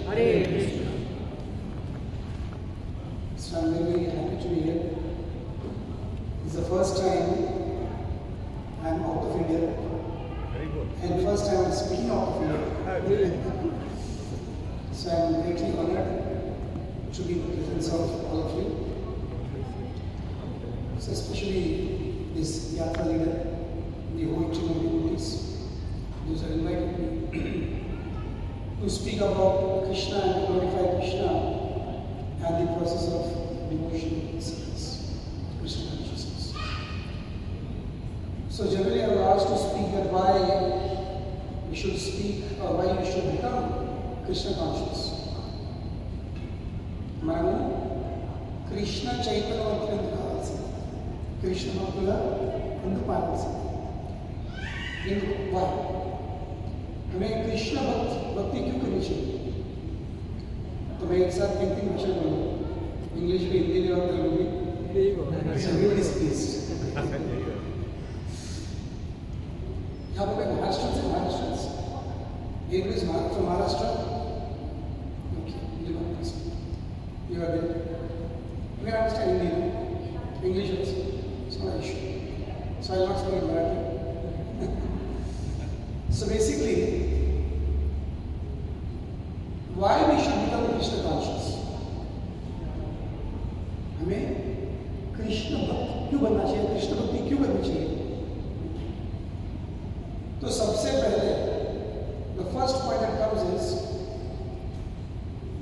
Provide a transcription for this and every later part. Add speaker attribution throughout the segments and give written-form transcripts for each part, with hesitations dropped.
Speaker 1: Hare Krishna.
Speaker 2: So I'm very happy to be here. It's the first time I'm out of India.
Speaker 3: Very good.
Speaker 2: And first time I'm speaking out of India. So I'm greatly honored to be in the presence of all of you. So especially this Yatra leader, the whole team of devotees, those have invited me to speak about Krishna and to glorify Krishna and the process of devotion and service, Krishna consciousness. So generally I was asked to speak that why we should speak or why we should become Krishna conscious. మనము కృష్ణ చైతన్యవంతులు ఎందుకు కావాల్సింది, కృష్ణ భక్తుల ఎందుకు పాల్గొనాల్సింది, ఎందుకు why? हमें कृष्ण भक्ति क्यों करनी चाहिए? तो मैं एक साथ तीन विषय बोलूँ, इंग्लिश में, हिंदी में और तेलुगु में। यहाँ पर महाराष्ट्र से एक is from Maharashtra. Okay, you are there. You can understand Hindi, English also. It's not an issue. So I will not speak Marathi. So basically, why we should become Krishna conscious? हमें कृष्ण भक्त क्यों बनना चाहिए, कृष्ण भक्ति क्यों करनी चाहिए? तो सबसे पहले the first point that comes is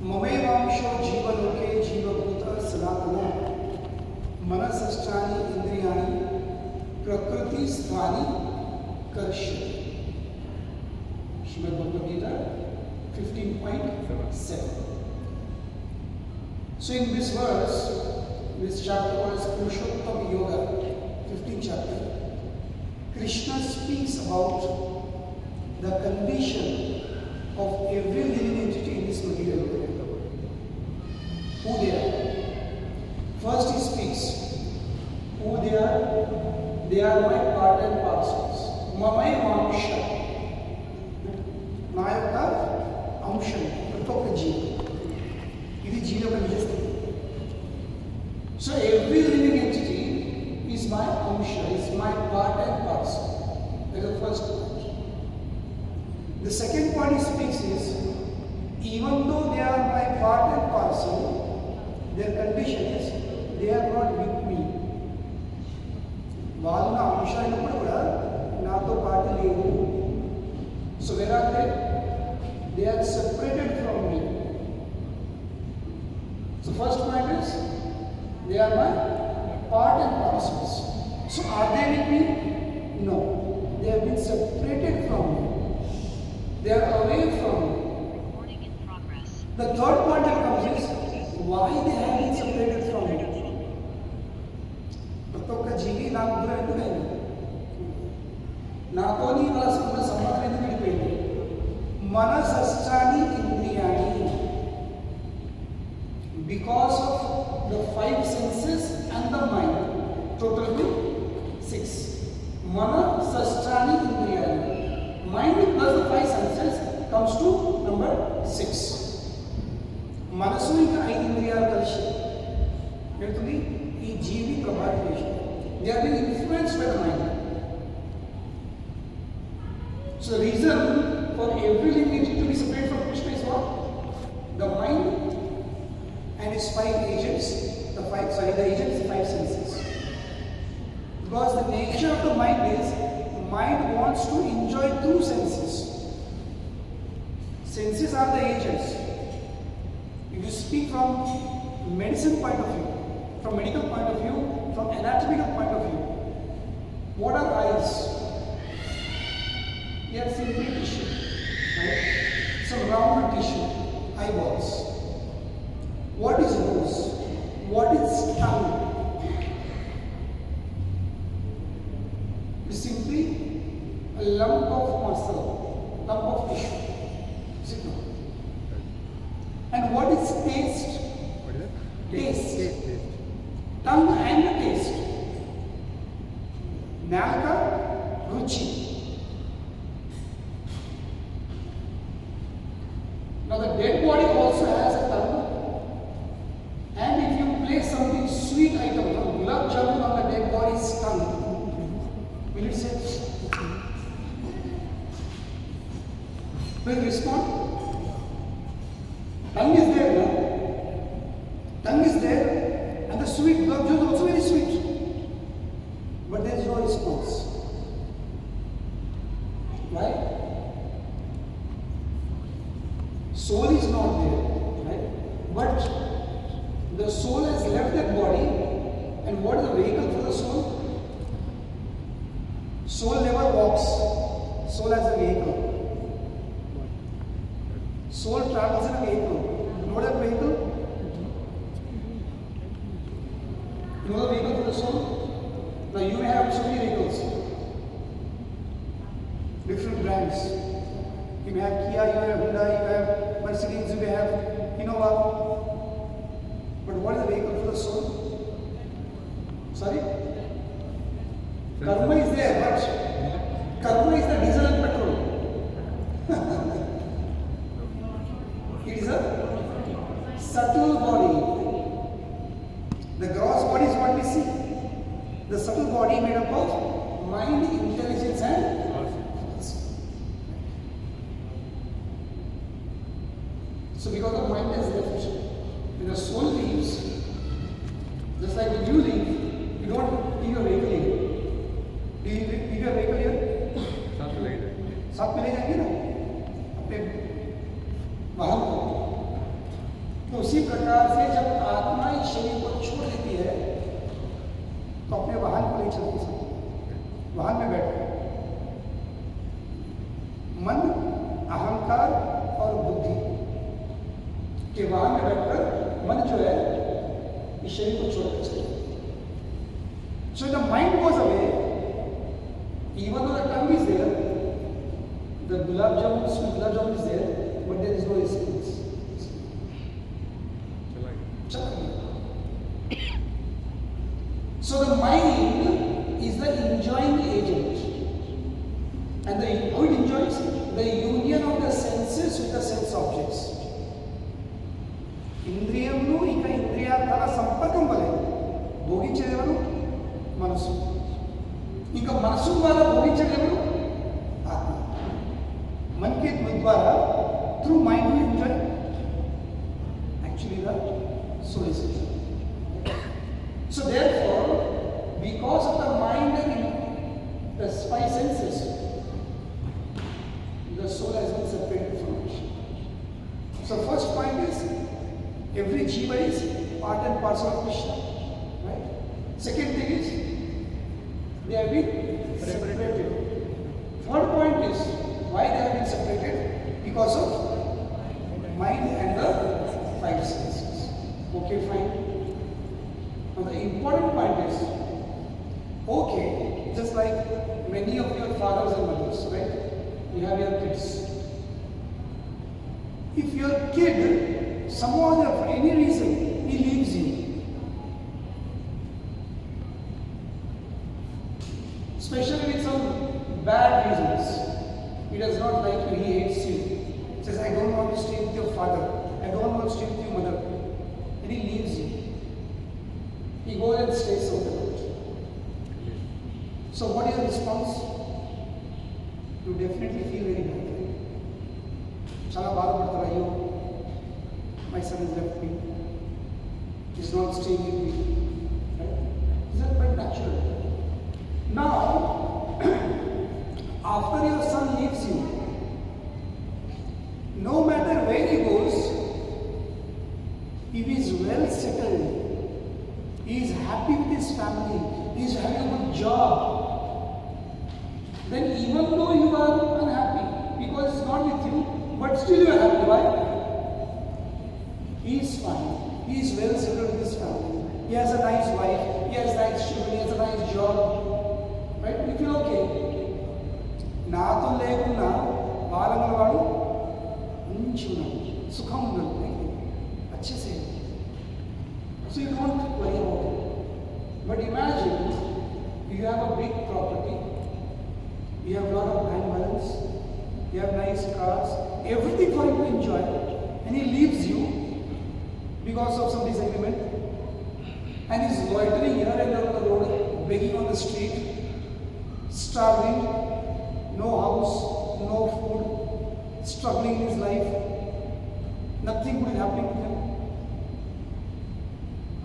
Speaker 2: ममेवांशो जीवलोके जीवभूत सनातन मनसष्टानि इंद्रियाणि प्रकृति स्थानि कर्षति. Srimad Bhagavad Gita 15.7. So in this verse, this chapter was Purushottam Yoga, 15th chapter. Krishna speaks about the condition of every living entity in this material world. Who they are. First he speaks who they are. They are my part and parcels. Mamai Mamsha. నా యొక్క అంశం ప్రతి ఒక్క జీవి, ఇది జీవి యొక్క నిజస్థితి. So every living entity is my అంశ, is my part and parcel. That is the first point. The second point he speaks is even though they are my part and parcel, their condition is they are not with me. వాళ్ళు నా అంశ అయినప్పుడు కూడా నాతో పాటు లేరు. So where are they? They are separated from me. So first point is they are my part and parcels. So are they with me? No. They have been separated from me. They are away from me.
Speaker 4: Recording in progress.
Speaker 2: The third point that comes is why they have been separated from me. ప్రతి ఒక్క జీవి నాకు దూరం ఎందుకు అయింది, నాతోని వాళ్ళ సంబంధం ఎందుకు విడిపోయింది. మనసష్టాని ఇంద్రియాణి, because of the five senses and the mind, totally 6. Manasasthani indriyani, mind plus the five senses comes to number 6. మనసు ఇంకా 5 ఇంద్రియాలు కలిసి వెళ్తుంది ఈ జీవి ప్రభావితం చేసి. They are being influenced by the mind. So the reason for every living entity to be separate from Krishna is what? The mind and its 5 agents, the agents, the 5 senses. Because the nature of the mind is, mind wants to enjoy through senses. Senses are the agents. If you speak from medicine point of view, from medical point of view, from anatomical point of view, what are eyes? They are simply tissue, right? Some round tissue, eyeballs. What is nose? What is tongue? It's simply a lump of muscle, lump of tissue. Sit down. And what is taste?
Speaker 3: What is it?
Speaker 2: Taste.
Speaker 3: Taste.
Speaker 2: Tongue and taste. Nalka, ruchi. Now the dead body also has a tongue. And if you place something sweet item, gulab jamun on the dead body's tongue, will it say? Will it respond? Tongue is there, no? Tongue is there, and the sweet gulab jamun is also very sweet. But there is no response. Right? Soul is not there, right? But the soul has left that body, and what is the vehicle for the soul? Soul never walks. Soul has a vehicle. Soul travels in a vehicle. You know that vehicle? You know the vehicle for the soul? Now you may have so many vehicles, different brands. You may have Kia, you may have Hyundai, you may have Mercedes, you may have Innova. But what is the vehicle for the soul? Sorry? Karma is there, but karma is the diesel and petrol. It is a subtle body. The gross body is what we see. The subtle body made up of mind, intelligence, and so because the mind is left, when the soul leaves, just like when you leave, you don't leave your vehicle here. Do you leave your vehicle here? साथ में ले जाएंगे ना अपने वाहन को. तो उसी प्रकार से जब आत्मा इस शरीर को छोड़ देती है तो अपने वाहन को नहीं चलती सकती. वाहन में बैठ मन, अहंकार और बुद्धि के वाहन में बैठकर मन जो है इस शरीर को छोड़कर चले. So the mind goes away, even though the tongue is there, the gulab jamun is there, but there is no response. So the mind is the enjoying agent. And how it enjoys? The union of the senses with the sense objects. ఇంద్రియములు ఇంకా ఇంద్రియార్థాల సంపర్కం వలె భోగించేదెవరు? మనసు. ఇంకా మనసు ద్వారా భోగించేదెవరు? ఆత్మ. मन के द्वारा through mind you enjoy actually the soul is. So therefore, because of the mind and the five senses, the soul has been separated from it. So first point is, every jiva is part and parcel of Krishna. Right? Second thing is, they have been separated. Third point is, why they have been separated? Because of mind and the five senses. Okay, fine. Now the important point is, okay, just like many of your fathers and mothers, right? You have your kids. If your kid, somehow for any reason, he leaves you, especially with some bad reasons, he does not like you, he hates you, says, I don't want to stay with your father, I don't want to stay with your mother, and he leaves you. He goes and stays somewhere else. So what is your response? You definitely feel very bad. Chala baadapadathara, ayyo, my son has left me, he's not staying with me. Right? Is that quite natural? Now, after your son leaves you, no matter where he goes, if he is well settled, he is happy with his family, he is having a good job, then even though you are unhappy because he is not with you, but still you are happy. Why? He is fine, he is well settled with his family, he has a nice wife, he has nice children, he has a nice job, right? You feel okay. నాతో లేకున్నా బాలముల వాడు మంచి ఉన్నాడు, సుఖం ఉన్నాడు, अच्छे. So you don't worry about it. But imagine you have a big property, you have a lot of bank balance, you have nice cars, everything for him to enjoy, and he leaves you, because of some disagreement, and is loitering here and there on the road, begging on the street, starving, no house, no food, struggling in his life, nothing good is happening to him.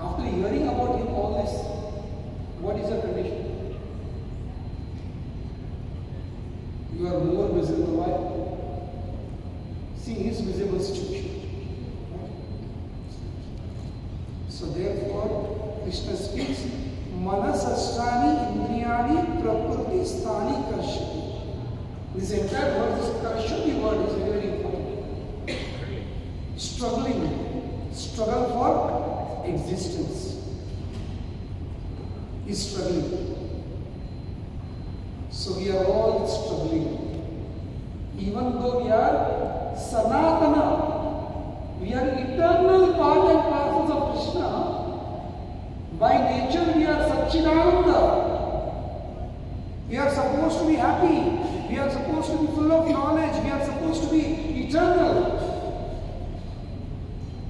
Speaker 2: After hearing about him all this, what is your condition? You are more miserable. Why? See his miserable situation. So therefore, Krishna speaks, Manasasthani Indriyani Prakriti Sthani Karshati. This entire word, this Karshati word is very, very important. Struggle for existence. Is struggling. So we are all struggling. Even though we are Sanatana, we are eternal part and parcels of Krishna. By nature we are Satchidananda. We are supposed to be happy. We are supposed to be full of knowledge. We are supposed to be eternal.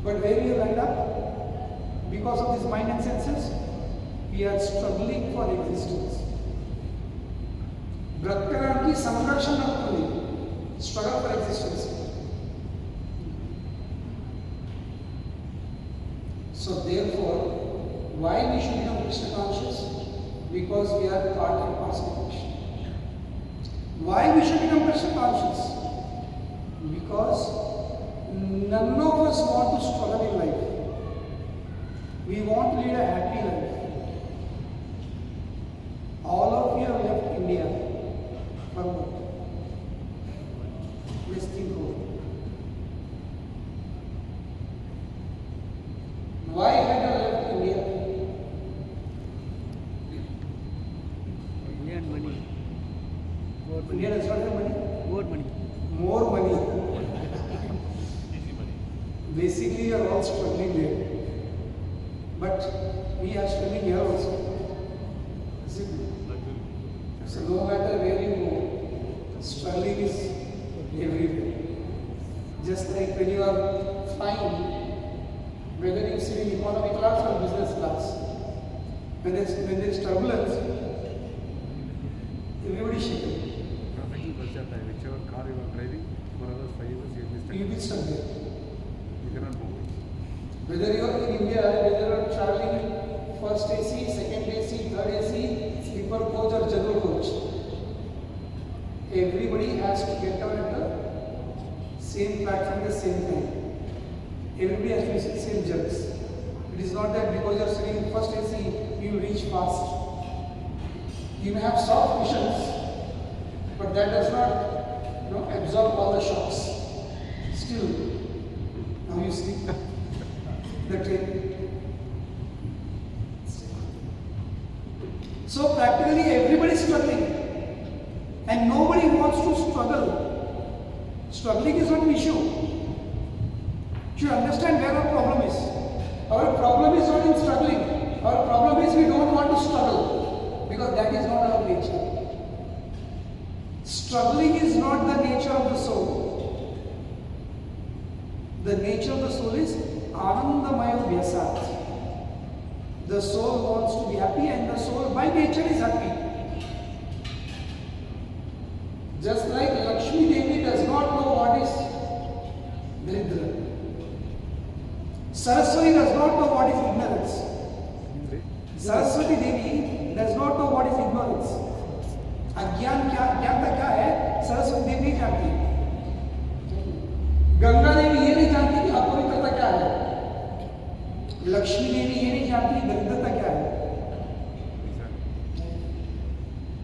Speaker 2: But where we have lined up? Because of this mind and senses, we are struggling for existence. Brahmaranki Samrakshana, struggle for existence. So therefore, why we should become Krishna conscious? Because we are part and parcel of Krishna. Why we should become Krishna conscious? Because none of us want to struggle in life. We want to lead a happy life. All of you have left India. For what? Let's think over it. Why have you left India?
Speaker 1: India and money. More money.
Speaker 2: India does not have money.
Speaker 1: More money.
Speaker 2: More money. Basically, you are all struggling there. But we are struggling here also. So no matter where you go, struggling is everywhere. Just like when you are flying, whether you sit in economy class or business class, when there is turbulence, everybody is shaking.
Speaker 3: Whichever car you are driving, for others 5 years you will
Speaker 2: You will be stuck there.
Speaker 3: You cannot move.
Speaker 2: Whether you are in India, whether you are traveling first AC, second AC, third AC, sleeper coach or general coach, everybody has to get down at the same platform at the same time. Everybody has to use the same jerks. It is not that because you are sitting in first AC, you will reach fast. You may have soft cushions, but that does not absorb all the shocks. Still, now you sleep. The train. So practically everybody is struggling, and nobody wants to struggle. Struggling is not an issue. You understand where our problem is. Our problem is not in struggling. Our problem is we don't want to struggle because that is not our nature. Struggling is not the nature of the soul. The nature of the soul is Anandamaya Vyasat. The soul wants to be happy, and the soul by nature is happy. Just like Lakshmi Devi does not know what is Daridra. Saraswati does not know what is ignorance. Saraswati Devi does not know what is ignorance. अज्ञान क्या है? सरस्वती देवी नहीं जानती. गंगा देवी ये नहीं जानती कि अपवित्रता क्या है. लक्ष्मी देवी ये नहीं जानती दरिद्रता क्या है.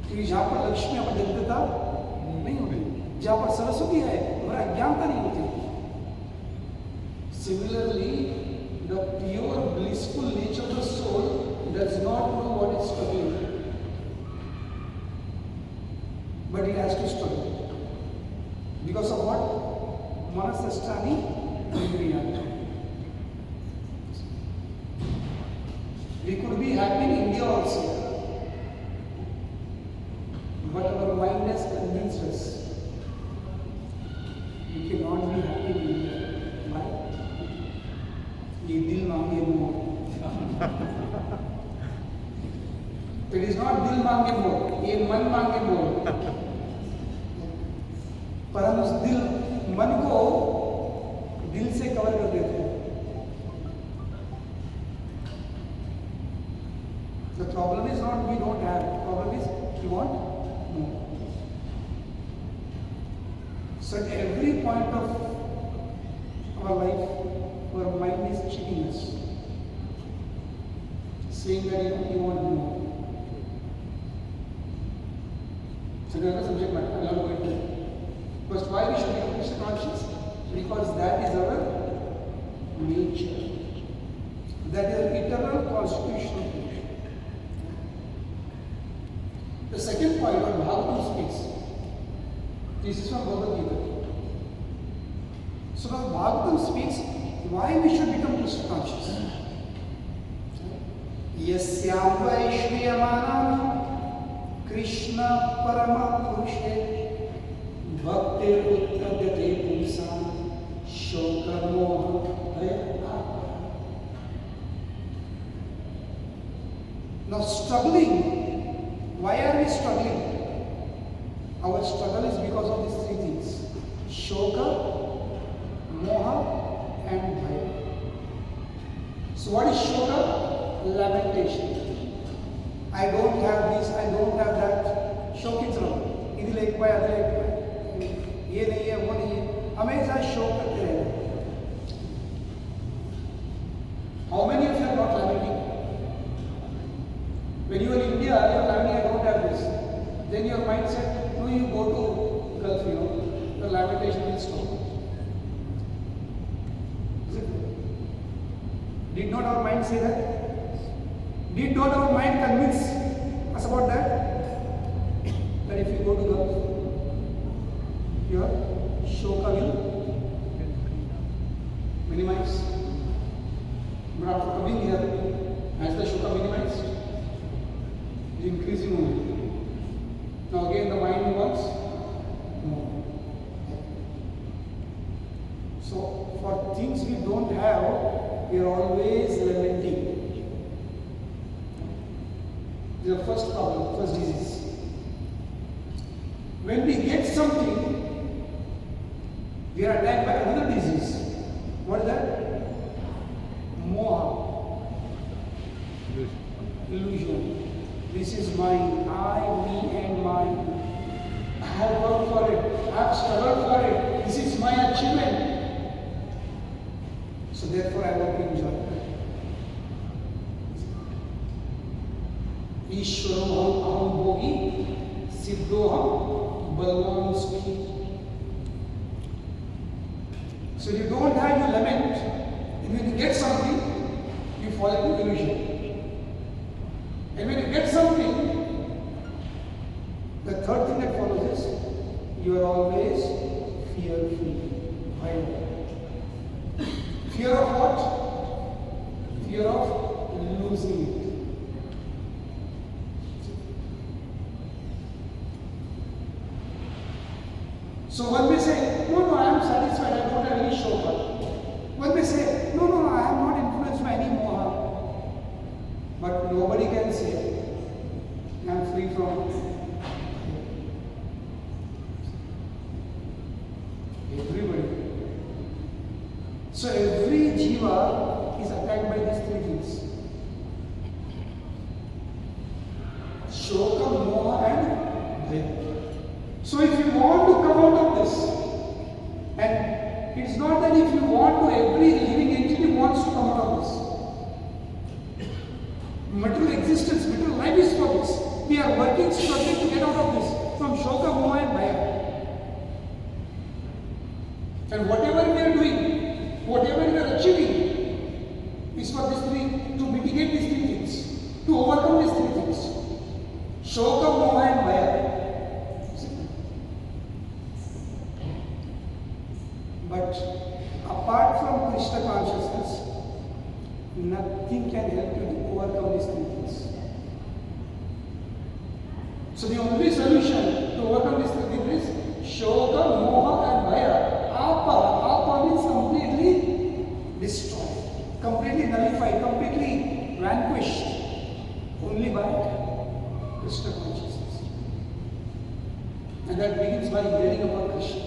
Speaker 2: क्योंकि जहां पर लक्ष्मी पर दरिद्रता नहीं होती, जहां पर सरस्वती है वहां अज्ञानता नहीं होती. Similarly, the pure blissful nature of the soul does not know what is struggling, but it has to struggle. Because of what? Manasasthani Indriyani. We could be happy in India also, but our mind has convinced us we cannot be happy in India. Why? ये दिल मांगे मोर. It is not दिल मांगे मोर, ये मन मांगे मोर. पर हम उस मन को दिल से कवर कर देते हैं. The problem is not we don't have, the problem is we want more. So at every point of our life, our mind is cheating us, saying that you want more. So that's the subject matter. I'm not going to. First, why we should be Krishna conscious? Because that is our nature. That is our eternal constitutional nature. The second point, what Bhagavatam speaks, this is from Bhagavad Gita. So now Bhagavatam speaks why we should become Krishna conscious. Yasyam vaishvyamanam Krishna parama purushe bhaktir uttadyate pumsam shoka moha bhaya. Now struggling, why are we struggling? Our struggle is because of these three things: shoka, moha and bhaya. So what is shoka? Lamentation. I don't have this, I don't have that. शोक ही चलो, इधर ले पाए, अधर ले पाए, ये नहीं है, वो नहीं है, हमेशा शोक करते रहते हैं. How many of you are not lamenting? When you are in India, you are lamenting, I don't have this. Then your mind said, no, you go to Gulf, the lamentation will stop. Is it? Did not our mind say that? Did not our mind convince us about that? That if you go to Gulf, your shoka will minimize. But after coming here, has the shoka minimized? It is increasing only. Now again the mind wants more. So for things we don't have, we are always lamenting. This is the first problem, first disease. When we get something, we are attacked by another disease. What is that? Moha. Illusion. This is mine, I, me and mine. I have worked for it, I have struggled for it, this is my achievement. So therefore I want to enjoy it. Ishwaroham aham bhogi, siddhoham balvam sukhi. So if you don't have, you lament. And when you get something, you fall into illusion. And when you get something, the third thing that follows is, you are always fear-free. Why? Fear of what? Fear of losing it. So one may say, no, I am satisfied, I don't have any shoka. One may say, no, I am not influenced by any moha. But nobody can say, I am free from everybody. So every jiva is attacked by these three things: shoka, moha and bhaya. So if you want to come out of this, and it's not that if you want to, every living entity wants to come out of this. Material existence, material life is for this. We are working struggling to get out of this from shoka, moha and bhaya. And whatever we are doing, whatever we are achieving, is for these three, to mitigate these three things, to overcome these three things. Shoka, moha and bhaya. But apart from Krishna consciousness, nothing can help you to overcome these three things. So the only solution to overcome these three things is shoka, moha and bhaya. Apa means completely destroy, completely nullified, completely vanquished only by Krishna consciousness. And that begins by hearing about Krishna.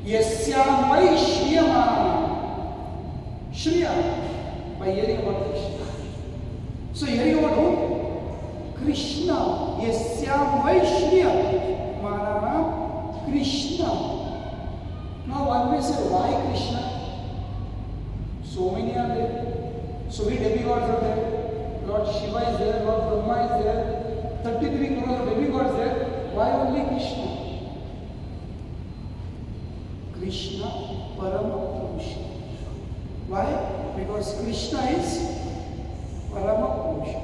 Speaker 2: Yasyamai Shriyamana. Shriya, by hearing about Krishna. So hearing about who? Krishna. Yasyamai Shriyamana Krishna. Now one may say, why Krishna? So many are there. So many demigods are there. Lord Shiva is there, Lord Brahma is there. 33 crores of demigods there. Why only Krishna? Krishna Parama Purusha. Why? Because Krishna is Parama Purusha.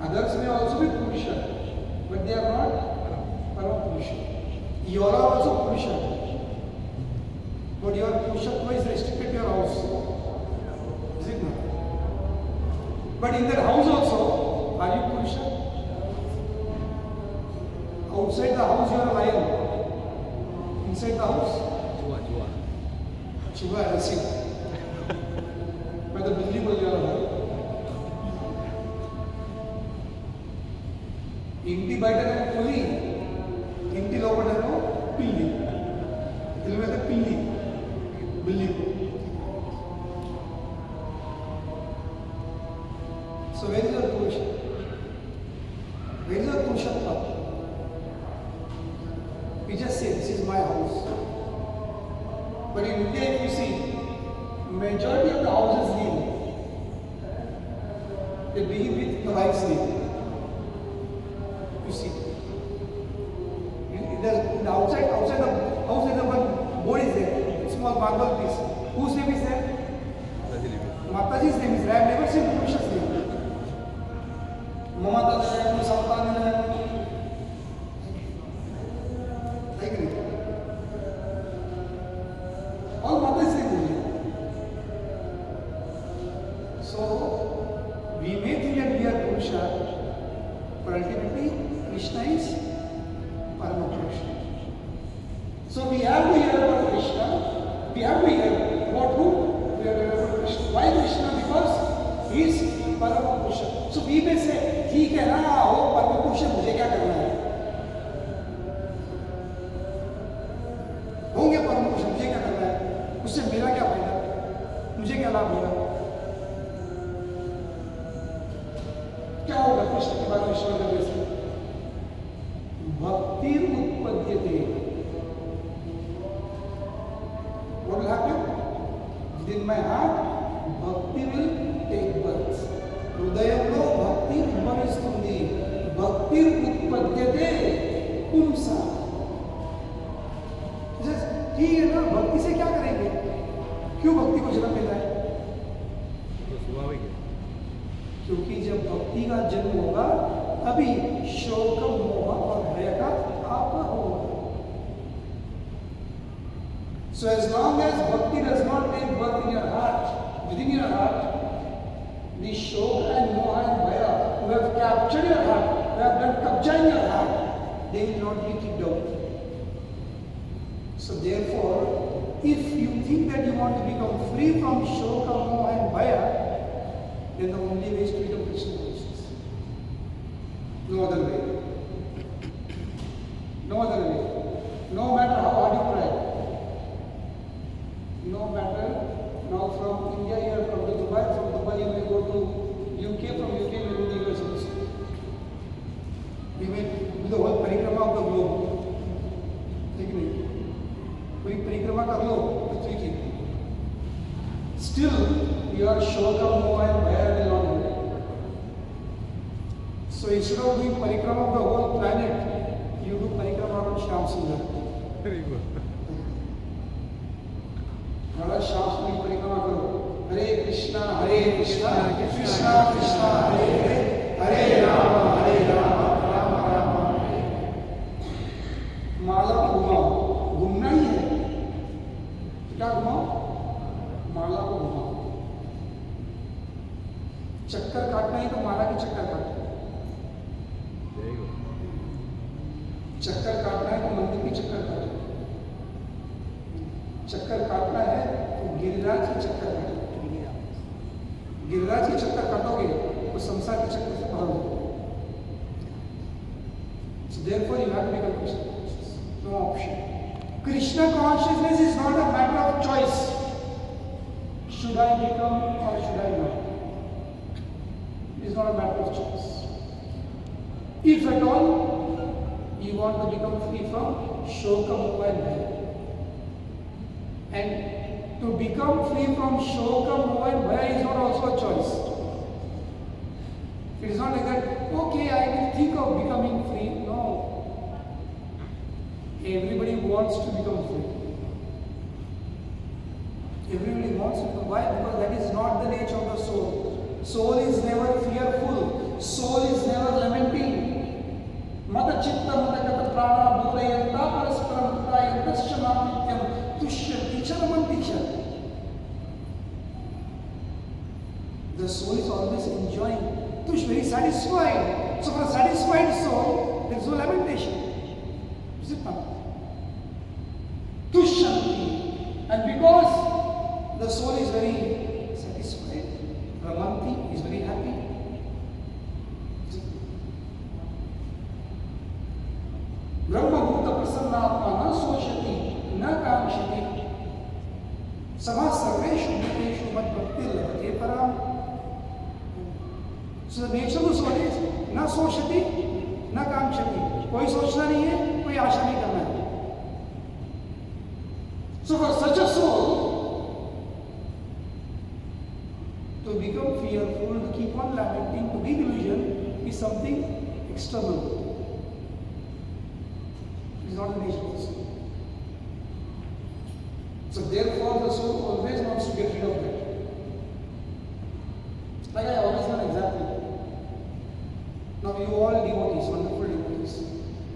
Speaker 2: Others may also be Purusha, but they are not Parama Purusha. You are also Purusha. But your Purushatva is restricted to your house. Is it not? But in that house also, are you Purusha? Outside the house you are a lion. Inside the house? Chuba है रसी। मैं तो बिल्ली बोल जा रहा हूँ। इंटी बैठे हैं पुली, इंटी लोग बैठे हैं पिल्ली। दिल में तो पिल्ली, बिल्ली को। So where is your Purusha? Where is your Purushatva? We just say this is my house. But in India, if you see, majority of the houses name, they begin with the wife's name. You see, in the outside the house, there is one board is there, small marble piece. Whose name is there? Mataji's name is there. I have never seen Purusha's name. Mamata's name, Samtana's name. All mothers say this. So, we may think that we are Purusha, but ultimately, Krishna is Parama Purusha. So, we have to hear about Krishna. We have to hear about who? We have to hear about Krishna. Why Krishna? Because he is Parama Purusha. So, we may say, ठीक है ना, हो Parama Purusha, मुझे क्या करना है? होंगे Parama Purusha, मुझे क्या करना है? उससे मेरा क्या फायदा? मुझे क्या लाभ होगा? क्या होगा कृष्ण के बाद कृष्ण करने से? भक्ति उत्पद्यते. What will happen? Within my heart, bhakti will take birth. హృదయంలో భక్తి ఉద్భవిస్తుంది. భక్తి उत्पद्यते पुंसा. ठीक है ना, भक्ति से क्या करेंगे? क्यों भक्ति को जन्म मिला है?
Speaker 3: तो स्वाभाविक है।
Speaker 2: क्योंकि जब भक्ति का जन्म होगा तभी शोक मोह और भय का आपा होगा. So as long as bhakti does not take birth in your heart, within your heart, the shok and moha and bhaya who have captured your heart, who have done kabja in your heart, they will not be kicked out. So therefore, if you think that you want to become free from shoka, moha and bhaya, then the only way is to become Krishna conscious. No other way. No other way. No matter how hard you try. No matter, now from India you have come to Dubai, from Dubai you may go to UK, from UK you may go to the US also. You may do the whole parikrama of the globe. पूरी परिक्रमा कर लो पृथ्वी की, still your shoka, moha and bhaya will not go. So instead of doing parikrama of the whole planet, you do parikrama around Shyam Sundar.
Speaker 3: Very good.
Speaker 2: Around Shyam Sundar parikrama karo. Hare Krishna, Krishna Krishna, Hare Hare, Hare Rama, Rama Rama, माला को घुमाओ, घूमना ही है. क्या घुमाओ? माला को घुमाओ. चक्कर काटना ही तो माला की चक्कर काटना. चक्कर काटना है तो मंदिर की चक्कर काटना. चक्कर काटना है तो गिरिराज की चक्कर काटना. गिरिराज के चक्कर काटोगे तो संसार के चक्कर से बाहर हो. So therefore you have to become Krishna conscious. No option. Krishna consciousness is not a matter of choice. Should I become or should I not? It is not a matter of choice. If at all you want to become free from shoka, moha and bhaya. And to become free from shoka, moha and bhaya is not also a choice. It is not like that, okay, I will think of becoming free. No. Everybody wants to become free. Everybody wants to become. Why? Because that is not the nature of the soul. Soul is never fearful. Soul is never lamenting. Mata chitta mata kata prana bodhayanta parasparam prayantascha namityam tushyanti charamanti cha. The soul is always enjoying. Tush, very satisfied. So for a satisfied soul, there is no lamentation. Is it not? Tushyanti. And because the soul is very satisfied, Ramanti is very happy. Brahma-bhuta prasannatma na soshati na kamshati samah sarveshu bhuteshu mad bhakti labhate param. So the nature of the soul is na soshati na kamshati. कोई सोचना नहीं है, कोई आशा नहीं करना है. So for such a soul to become fearful, to keep on lamenting, to be delusion is something external. It is not the nature of the soul. So therefore the soul always wants to get rid of that. Like I always have an example. Now you all devotees, wonderful devotees,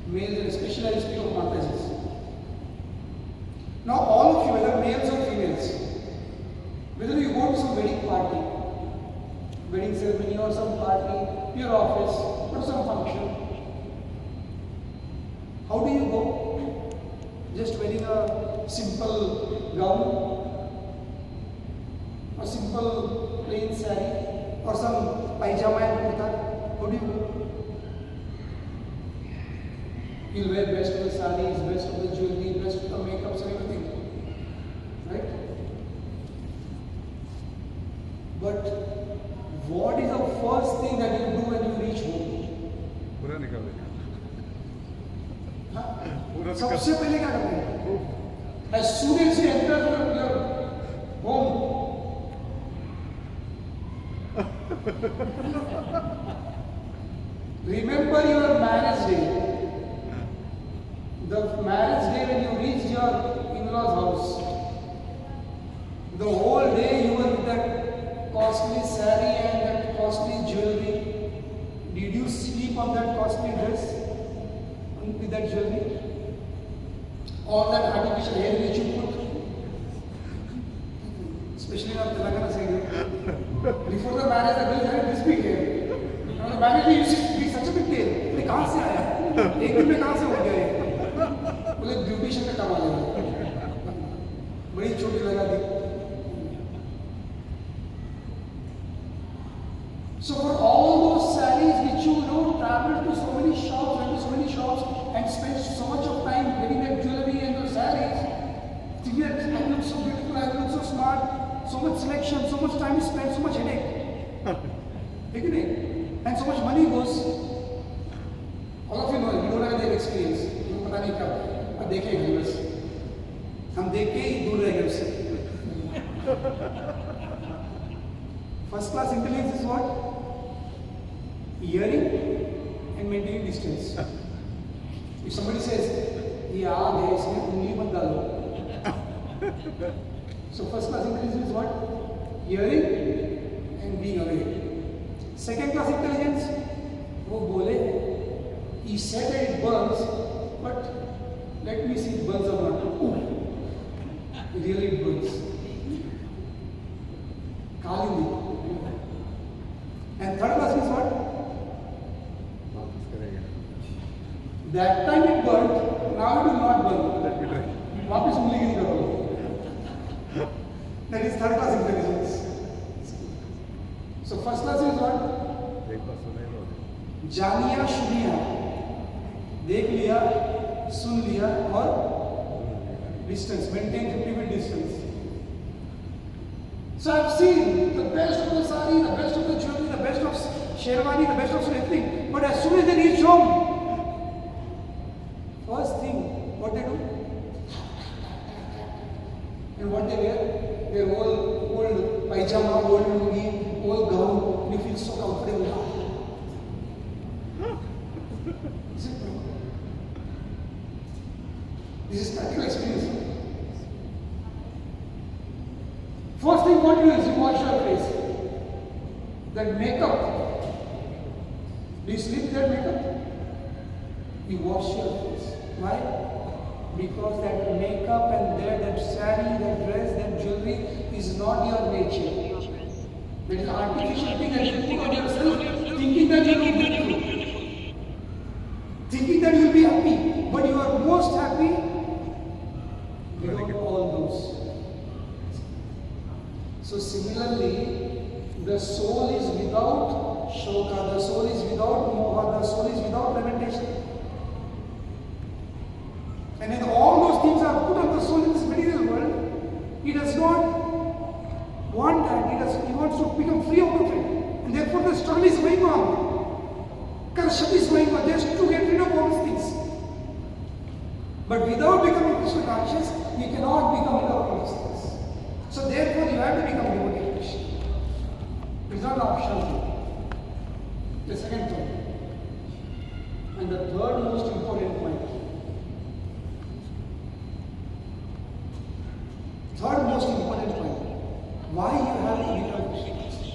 Speaker 2: males and especially I speak of Matasis. Now all of you, whether males or females, whether you go to some wedding party, wedding ceremony or some party, your office, or some function, how do you go? Just wearing a simple gown, a simple plain saree, or some pajama and kurta? How do you go? You'll wear best of the sarees, best of the jewelry, best of the makeups and everything. Right? But what is the first thing that you do when you reach home?
Speaker 3: पूरा निकाल देगा.
Speaker 2: सबसे पहले क्या करते हैं? As soon as you enter your home, remember your marriage day. The marriage day when you reached your in-laws' house. The whole day you were with that costly saree and that costly jewelry. Did you sleep on that costly dress? With that jewelry? All that artificial hair which you put? Especially in our Telangana side. Before the marriage, the girls had this big hair. Now the marriage day used to be such a big tail. But कहाँ से आया? एक दिन में कहाँ से हो गया ये? बोले ब्यूटिशियन का कमा लेगा. बड़ी छोटी लगा दी. So for all those sarees which you traveled to so many shops, went to so many shops and spent so much of time getting that jewelry and those sarees, thinking that I look so beautiful, I look so smart, so much selection, so much time spent, so much headache. Isn't it? And so much money goes. All of you know, you don't have that experience. You पता नहीं क्या अब देखेंगे बस. हम देख के ही दूर रह गए उससे. First class intelligence is what? Hearing and maintaining distance. If somebody says, ये आग है इसमें उंगली मत डालो. So first class intelligence is what? Hearing and being aware. Second class intelligence, वो बोले, he said that it burns, but let me see it burns or not. Really it burns. Kalindi. And third class is what? That time it burned, now it will not burn. वापस उंगली गिरी करो. That is third class intelligence. So first class is what?
Speaker 3: Breakfast तो नहीं होते
Speaker 2: जानिया शुनिया, देख लिया, सुन लिया और distance, maintain 50 feet distance. So I've seen the best of the sari, the best of the jewelry, the best of sherwani, the best of everything. But as soon as they reach home, first thing, what they do? And what they wear? Their old pajama, old lungi, old gown, and you feel so comfortable. Is it true? This is practical experience. First thing what you do is you wash your face. That makeup. Do you sleep with that makeup? You wash your face. Why? Because that makeup and that sari, that dress, that jewelry is not your nature. That is artificial thing that you put on yourself, thinking that you will be beautiful. Thinking that you will be happy. But you are most happy without all those. So similarly, the soul is without shoka, the soul is without moha, the soul is without lamentation. And when all those things are put on the soul in this material world, he does not want that. He wants to become free out of it. And therefore the struggle is going on. Karshan is going on just to get rid of all these things. But without becoming Krishna conscious, you cannot become rid of all these things. So therefore you have to become devotee of Krishna. It's not an optional thing. The second thing. And the third most important point. Third most important point. Why you have to become Krishna conscious.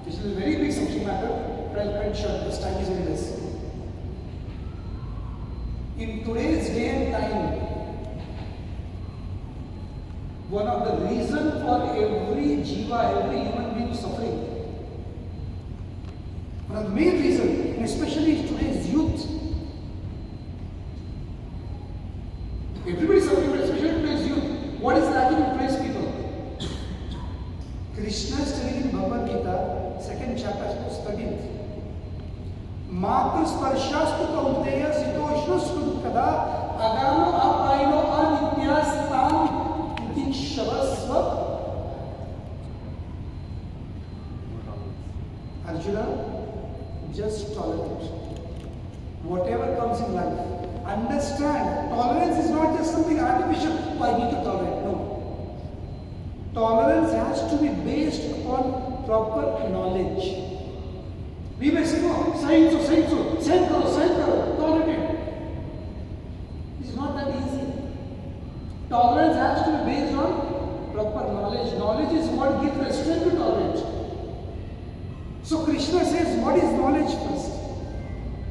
Speaker 2: This is a very big subject matter, but I'll cut it short. This time is very less. In today's day and time, one of the reasons for every jiva, every human being suffering, one of the main reasons, and especially today's youth, everybody is suffering, but especially today's youth, what is lacking in today's people? Krishna is telling in Bhagavad Gita, 2nd chapter, 13th. Matra sparshasthu kaunteya sitoshno skrutkada agamo apaino anityastam shavasva. Arjuna, just tolerate whatever comes in life. Understand, tolerance is not just something artificial. Oh, I need to tolerate. No. Tolerance has to be based upon proper knowledge. We may say, no, science, tolerate it. It's not that easy. Tolerance has to be based on proper knowledge. Knowledge is what gives the strength to tolerate. So Krishna says, what is knowledge first?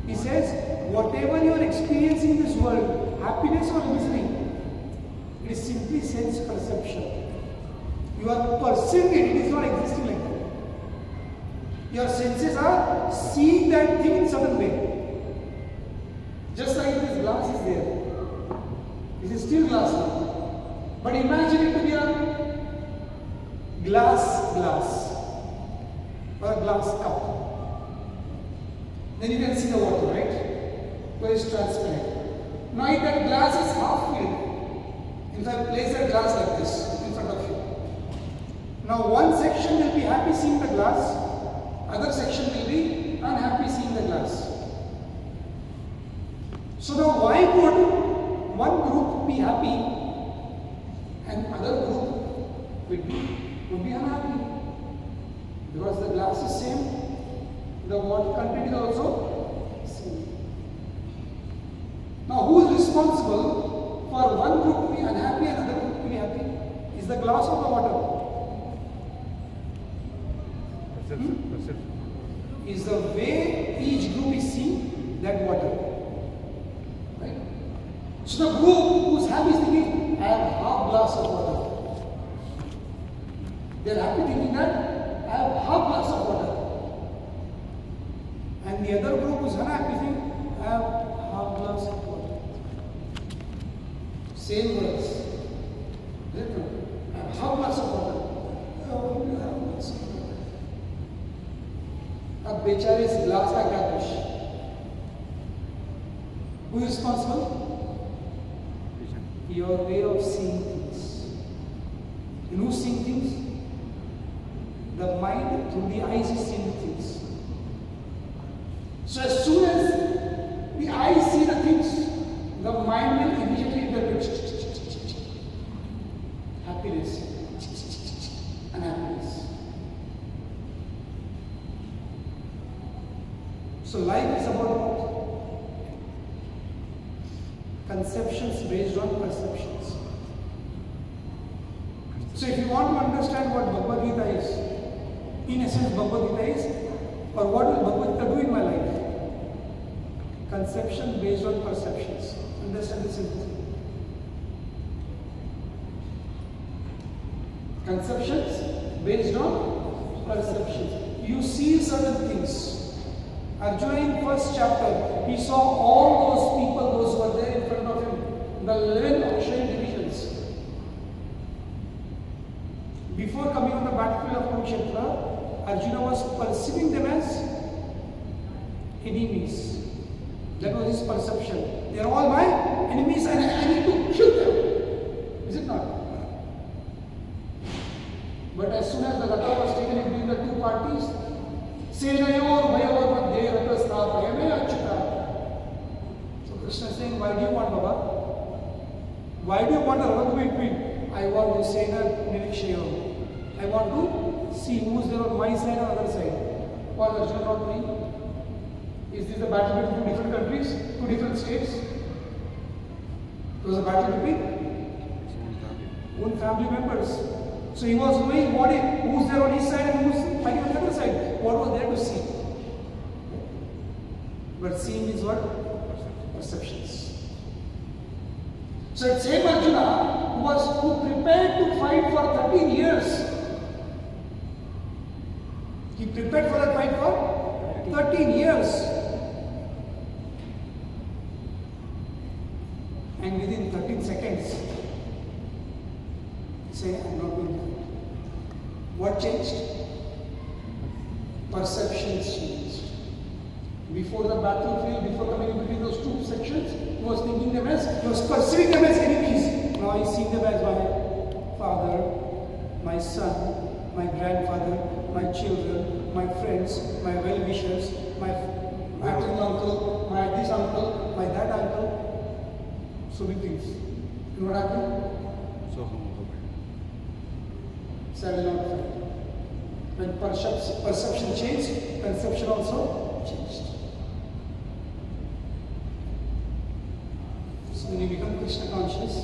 Speaker 2: He says, whatever you are experiencing in this world, happiness or misery, it is simply sense perception. You are perceiving it, it is not existing like that. Your senses are seeing that thing in certain way. Just like this glass is there. This is still glass now. But imagine it to be a glass or a glass cup. Then you can see the water, right? Where it's transparent. Now if that glass is half filled, if I place that glass like this in front of you. Now one section will be happy seeing the glass, other section will be unhappy seeing the glass. So now why would one group be happy and other group would be unhappy? Because the glass is same, the water content is also same. Now who is responsible for one group to be unhappy and another group to be happy? Is the glass or the water?
Speaker 3: Perception.
Speaker 2: Is the way each group is seeing that water. Right? So the group who's happy is thinking, I have half glass of water. They are happy thinking that I have half glass of water. And the other group who's unhappy thinking, I have half glass of water. Same words. Is it true? I have half glass of water. Oh, you have glass of water. अब बेचारे इस glass का क्या दोष? Who is responsible? Your way of seeing things. And who's seeing things? The mind through the eyes is seeing things. So as soon as the eyes see the things, the mind will immediately interpret happiness, unhappiness. So life is about conceptions based on perceptions. So if you want to understand what Bhagavad Gita is, in essence Bhagavad Gita is, or what will Bhagavad Gita do in my life? Conception based on perceptions. Understand this simple thing. Conceptions based on perceptions. You see certain things. Arjuna in first chapter, he saw all those people, those who were there in front of him, the 11 Akshaya divisions. Before coming on the battlefield of Kurukshetra, Arjuna was perceiving them as enemies. That was his perception. They are all my enemies and I need to kill them. Is it not? But as soon as the rata was taken between the two parties, Senayor Bhayor Madhye Rata Stapayame Achyuta. So Krishna is saying, why do you want Baba? Why do you want a rata between? I want to Sena Nirikshayo. I want to see who is there on my side or other side. Why is Arjuna not doing? Is this a battle between two different countries, two different states? It was a battle between own family members. So he was knowing who's there on his side and who's fighting on the other side. What was there to see? But seeing is what? Perceptions. So it's same Arjuna who prepared to fight for 13 years. He prepared for that fight for 13 years. And within 13 seconds, he said, I'm not going to fight. What changed? Perceptions changed. Before the battlefield, before coming in between those two sections, he was thinking them as, he was perceiving them as enemies. Now he's seeing them as my father, my son, my grandfather, my children, my friends, my well-wishers, my maternal uncle, my this uncle, my that uncle. So many things. You know what happened? So I will not fight. When perception changed, conception also changed. So when you become Krishna conscious,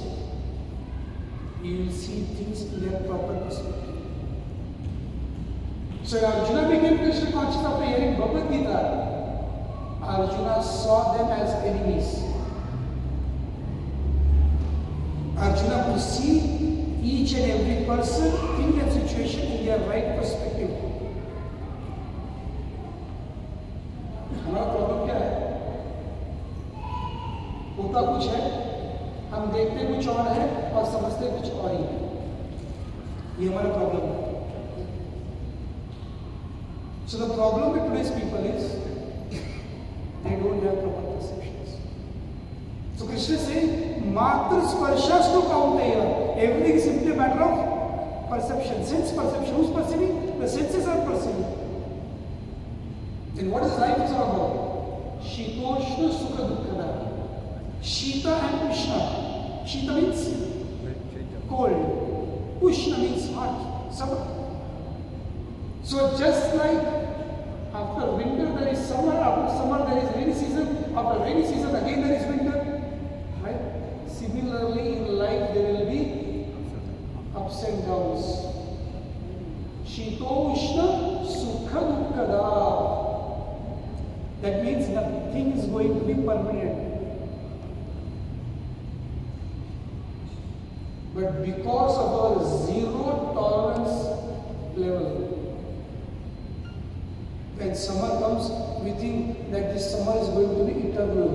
Speaker 2: you will see things in their proper perspective. So when Arjuna became Krishna conscious after hearing Bhagavad Gita, Arjuna saw them as enemies. Arjuna perceived each and every person in that situation in their right perspective. हमारा problem क्या है? होता कुछ है, हम देखते कुछ और है और समझते कुछ और ही है. ये हमारा प्रॉब्लम है. So the problem with today's people is they don't have proper perceptions. So Krishna is saying, Matra Sparshas to Kaunteya. Everything is simply a matter of perception. Sense perception. Who's perceiving? The senses are perceiving. Then what is life is all about? Shitoshna Sukha Dukkha. Shita and Ushna. Shita means cold. Ushna means hot. Summer. So just like after winter there is summer, after summer there is rainy season, after rainy season again there is winter. Right? Similarly in life there will be ups and downs. Shito Ushna Sukha Dukkada. That means nothing is going to be permanent. But because of our zero tolerance level, when summer comes, we think that this summer is going to be eternal.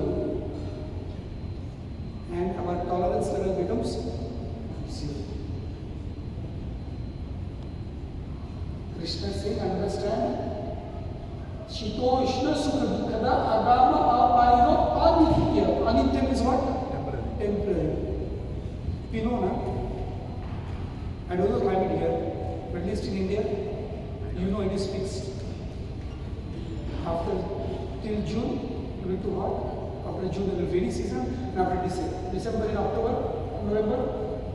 Speaker 2: And our tolerance level becomes zero. Krishna is saying, understand, Shitoshna Sukha Dukkada Agama Apayino Anitya. Anitya is what?
Speaker 3: Temporary.
Speaker 2: Temporary. You know, na? I don't know the climate here, but at least in India, you know it is fixed. After till June, it will be too hot. After June, it will be rainy season, and after December and October, November,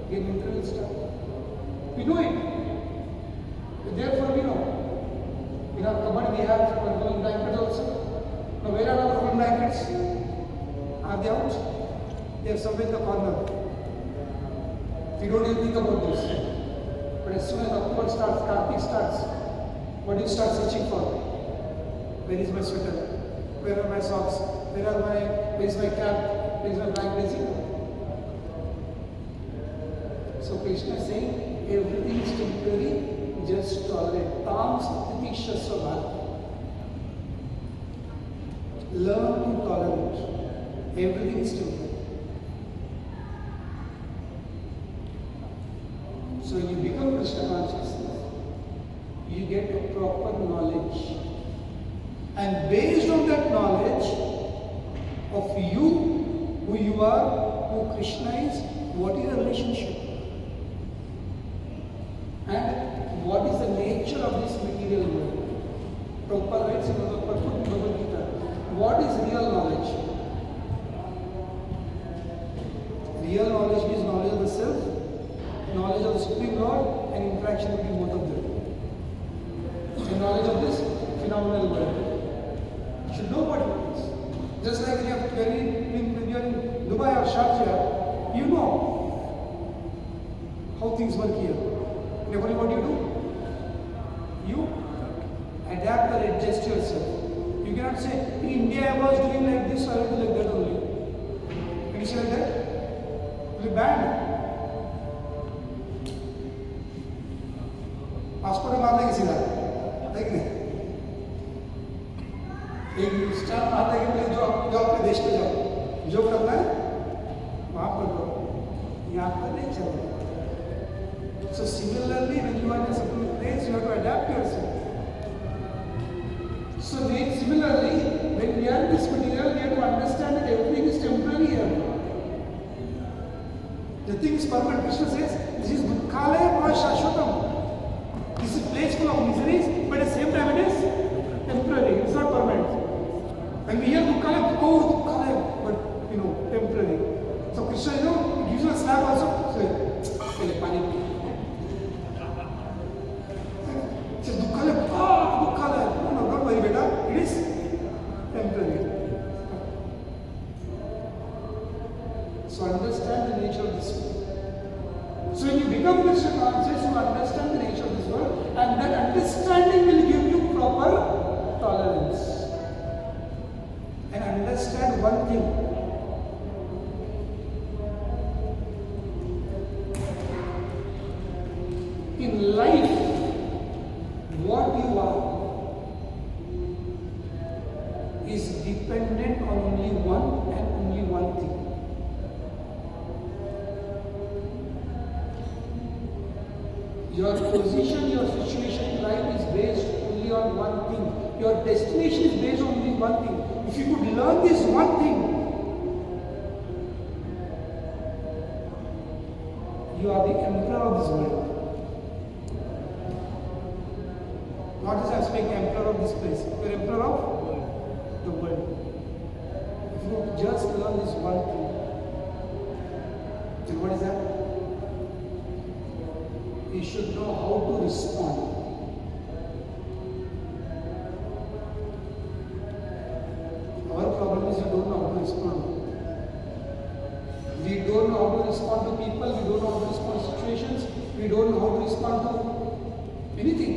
Speaker 2: again winter will start. We know it. Therefore, we know. In our cupboard, we have cooling blankets also. Now, where are our cooling blankets? Are they out? They are somewhere in the corner. We don't even think about this. But as soon as October starts, Kartik starts, what do you start searching for? Where is my sweater? Where are my socks? Where is my cap? Where is my blanket? So Krishna is saying, everything is temporary, just tolerate. Tam Sattiti Shasvabhat. Learn to tolerate. Everything is temporary. So when you become Krishna consciousness, you get a proper knowledge. And based on that knowledge of you, who you are, who Krishna is, what is the relationship? And what is the nature of this material world? Prabhupada writes in Bhagavad Gita, what is real knowledge? Real knowledge means knowledge of the self, knowledge of the Supreme Lord, and interaction between both of them. The knowledge of this phenomenal world. You should know what it is. Just like when you are in Dubai or Sharjah, you know how things work here. Therefore, what do? You adapt or adjust yourself. You cannot say, in India I was doing like this, so I will do like that only. Can you say like that? It will be bad. Passport मारने की सीधा देख नहीं एक staff आता है कि जो अपने देश में जाओ जो करना है वहाँ पर करो यहाँ पर नहीं चलेगा. So similarly, when you are in a certain place, you have to adapt yourself. So similarly, when we are in this material, we have to understand that everything is temporary here. The thing is permanent. Krishna says, this is dukkhalaya shashvatam. This is place full of miseries, but at the same time it is temporary. It's not permanent. When we hear dukkhalaya, oh dukkhalaya, but temporary. So Krishna, gives you a slap also. Say, pani. Says dukkhalaya, dukkhalaya. No, don't worry, beta. It is temporary. So understand the nature of this world. So when you become Krishna conscious, you understand the nature of this world, and that understanding will give you proper tolerance. And understand one thing. In life, what you are is dependent on only one and only one thing. Your position, your situation in life is based only on one thing. Your destination is based on only one thing. If you could learn this one thing, you are the emperor of this world. Not just I'm speaking emperor of this place, you are emperor of the world. If you could just learn this one thing, then what is that? You should know how to respond. Our problem is we don't know how to respond. We don't know how to respond to people, we don't know how to respond to situations, we don't know how to respond to anything.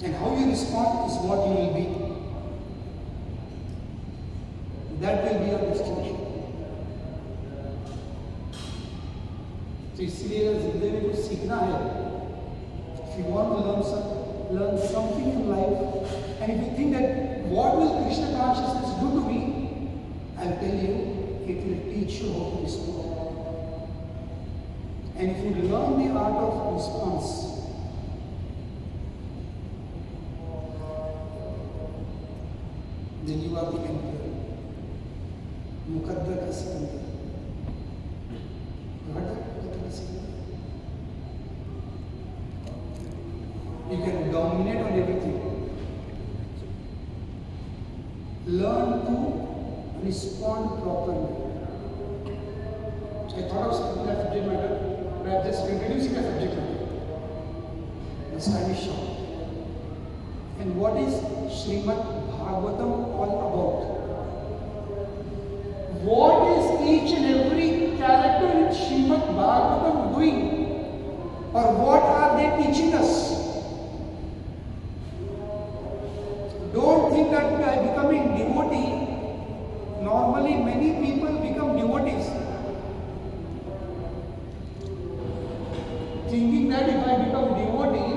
Speaker 2: And how you respond is what you will be. That will be your destination. तो इसलिए जिंदगी में कुछ सीखना है. If you want to learn something in life, and if you think that what will Krishna consciousness do to me, I'll tell you, it will teach you how to respond. And if you learn the art of response, then you are the emperor. Muqaddar ka Sikandar. You heard that? Muqaddar ka Sikandar? You can dominate on everything. Learn to respond properly. I thought of something that subject matter, but I am just introducing a subject matter. This time is short. And what is Srimad Bhagavatam all about? What is each and every character in Srimad Bhagavatam doing? Or what are they teaching us? Don't think that by becoming devotee, normally many people become devotees. Thinking that if I become devotee,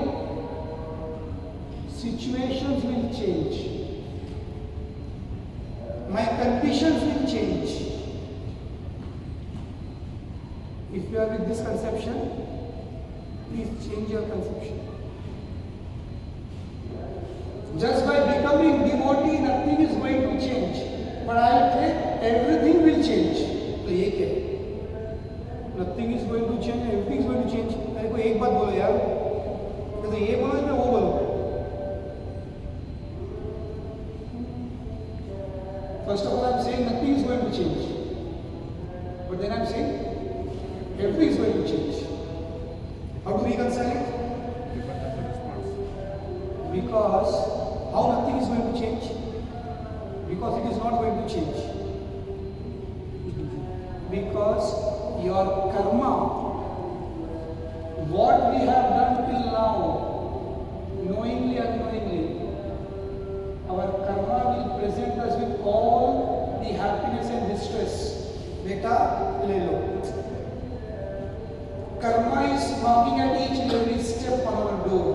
Speaker 2: situations will change. My conditions will change. If you are with this conception, please change your conception. Just by becoming devotee, nothing is going to change. But I will say everything will change. तो ये क्या है? Nothing is going to change, everything is going to change. अरे कोई एक बात बोलो यार. तो ये बोलो या वो बोलो. First of all, I am saying nothing is going to change. But then I am saying everything is going to change. How to reconcile it? Because how nothing is going to change? Because it is not going to change. Because your karma, what we have done till now, knowingly or unknowingly, our karma will present us with all the happiness and distress. Beta, le lo. Karma is knocking at each and every step on our door.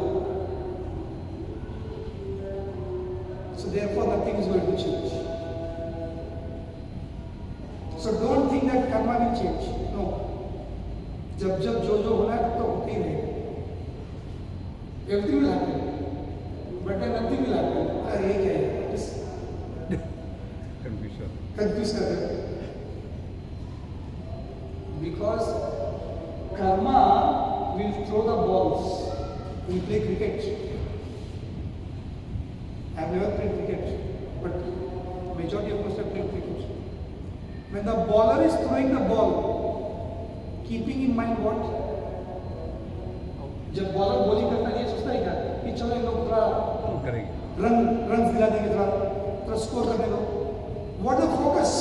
Speaker 2: So therefore nothing is going to change. So don't think that karma will change. No. जब जब जो होना है तो होते ही रहेगा. Everything will happen. But then nothing will happen. अरे ये क्या है? Confuse कर रहे. Because karma will throw the balls. We play cricket. I have never played cricket, but majority of us have played cricket. When the bowler is throwing the ball, keeping in mind what? जब bowler bowling करता है ये सोचता है क्या कि चलो इन लोग थोड़ा रन दिला देंगे, थोड़ा स्कोर करने दो. What the focus?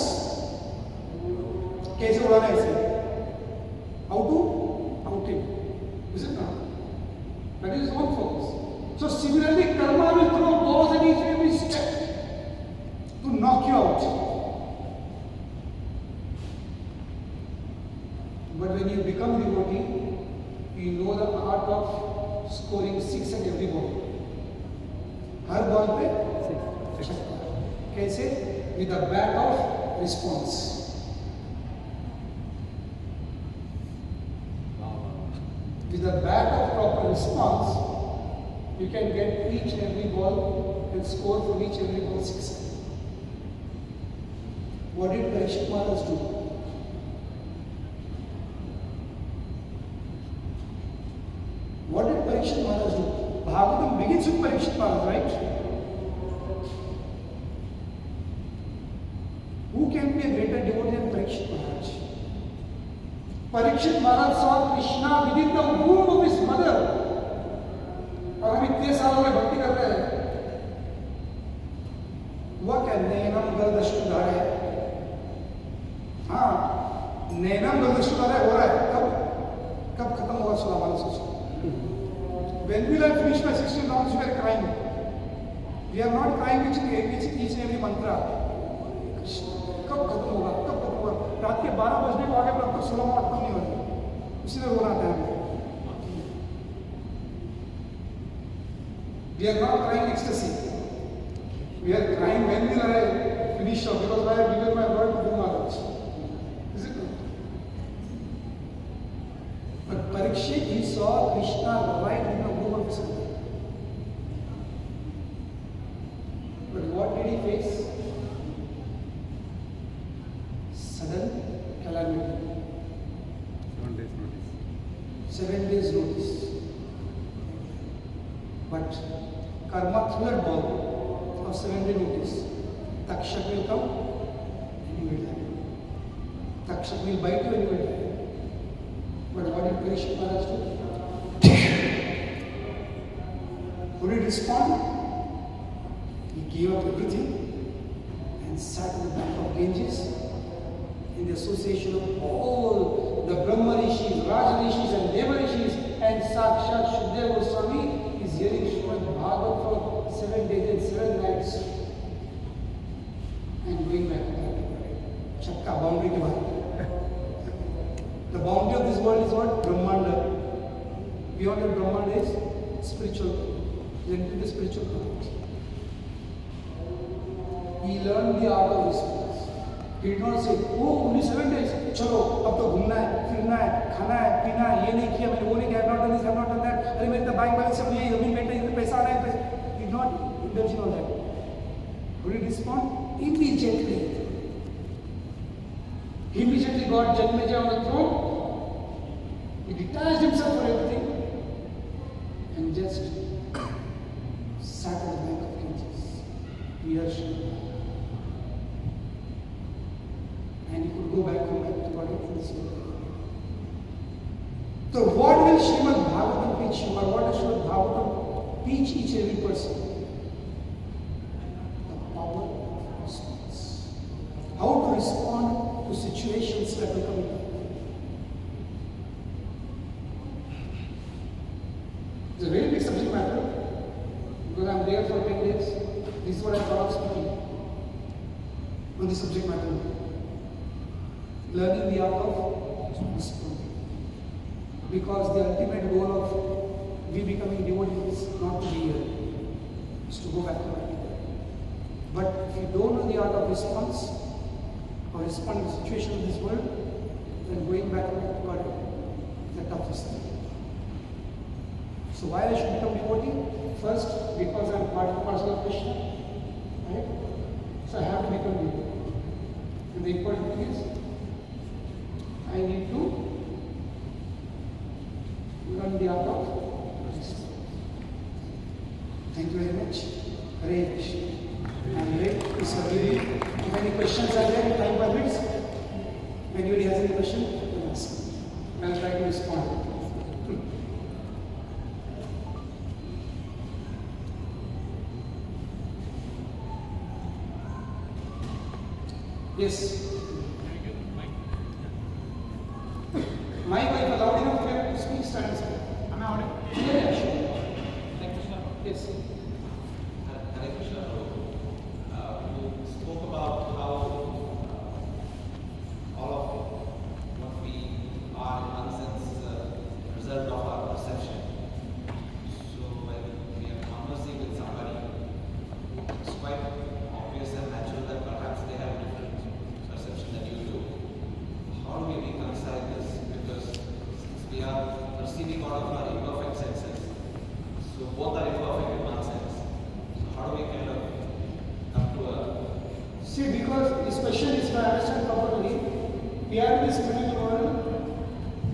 Speaker 2: कैसे उड़ाना है इसे? How to out him? Is it not? That is his own focus. So similarly, karma will throw balls at each and every step to knock you out. But when you become devotee, you know the art of scoring 6 at every ball. Her ball पे 6. कैसे? With a bat of response. With a bat of proper response, you can get each and every ball and score from each and every ball 6. What did Krishna Maharaj do? What did Parikshit Maharaj do? Bhagavatam begins with Parikshit Maharaj, right? Who can be a greater devotee than Parikshit Maharaj? Parikshit Maharaj saw Krishna within the womb of his mother. और हम इतने सालों में भक्ति कर रहे हैं. हुआ क्या? नैनम गलदष्टुधारे. हाँ, नैनम गलदष्टुधारे हो रहा है. कब खत्म होगा 16 वाला सोचो. When will I finish my 16 rounds? We are crying. We are not crying each and every mantra. कब खत्म होगा? रात के 12 बजने को आगे तक 16 वाला खत्म नहीं होगा. इसीलिए रोना आता है. We are not crying ecstasy. We are crying when will I finish off, because I have given my word to Guru Maharaj. Is it good? But Parikshit, he saw Krishna right in the womb of his mother. But what did he face? 7 days notice. But karma third ball of 7-day notice. Takshak will come and you will die. Takshak will bite you and you will die. But what did Krishna Maharaj do? Would he respond? He gave up everything and sat on the bank of Ganges in the association of all the Brahma Rishis, Raj Rishis and Deva Rishis, and Sakshat Shukadeva Goswami is hearing Srimad Bhagavad for 7 days and 7 nights and going back to that. Chakka, boundary ke baad. The boundary of this world is what? Brahmanda. Beyond the Brahmanda is spiritual. Into the spiritual world. He learned the art of response. He did not say, oh, only 7 days. Chalo, ab to ghumna hai, firna hai, khana hai, pina hai, ye nahi kiya, maine wo nahi kiya, I have not done this, I have not done that. Arey mere bank balance sab yahi, abhi mainte paisa aa raha hai. He did not indulge in all that. Would he respond? Immediately. He immediately got Janmeja on the throne. He detached himself from everything and just sat on the bank of Ganges. And he could go back home to what it is. So what will Srimad Bhagavatam teach you, or what does Srimad Bhagavatam teach each and every person? The power of response. How to respond to situations that will come in. It's a very big subject matter. Because I'm there for 10 days, this is what I thought of speaking on the subject matter. Learning the art of responding. Because the ultimate goal of we becoming devotees is not to be here, is to go back to life. But if you don't know the art of response, or responding to the situation of this world, then going back to God is the toughest thing. So why I should become devotee? First, because I am part and parcel of Krishna, right? So I have to become devotee. And the important thing is, I need to learn the art of resistance. Thank you very much. Hare Krishna. I'm ready to serve you. If any questions are there, time permits. If anybody has any question, you can ask. I'll try to respond. Yes. My wife allowed enough to speak, stand and speak. Am I audible? Yeah, sure.
Speaker 5: Thank you, sir.
Speaker 2: Yes.
Speaker 5: Hare Krishna, you spoke about how all of what we are in one sense is a result of our perception. So when we are conversing with somebody, it's quite obvious and natural that perhaps they have a different perception than you do. How do we reconcile this? Because since we are perceiving out of our imperfect senses, so both are imperfect in one sense. So how do we kind of come to a...
Speaker 2: See, because this question is, if I understand properly, we are in this material world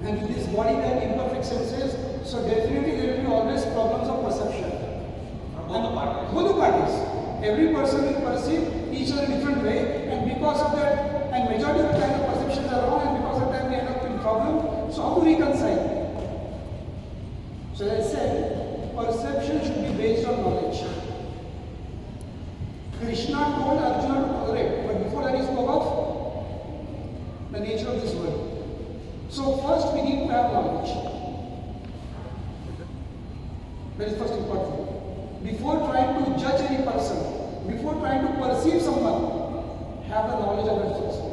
Speaker 2: and with this body and imperfect senses, so definitely there will be always problems of perception.
Speaker 5: From both the parties.
Speaker 2: Both the parties. Every person will perceive each other in a different way, and because of that, and majority of the time the perceptions are wrong, and because of that we end up in problem. So how to reconcile? So as I said, perception should be based on knowledge. Krishna told Arjuna to tolerate, but before that he spoke of the nature of this world. So first we need to have knowledge. That is first important. Before trying to judge any person, before trying to perceive someone, have the knowledge of that person.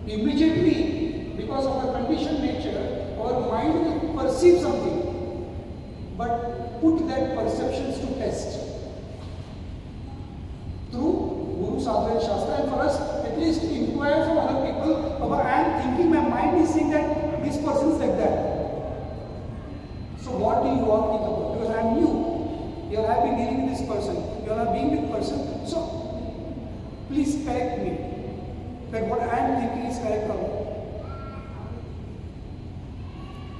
Speaker 2: Immediately, because of our conditioned nature, our mind will perceive something, but put that perceptions to test through Guru, Sadhana, and Shastra, and for us at least inquire from other people. I am thinking, my mind is saying that this person is like that. So what do you all think about? Because I am new. You all have been dealing with this person. You all are being with person. So please correct me that what I am thinking is correct or not.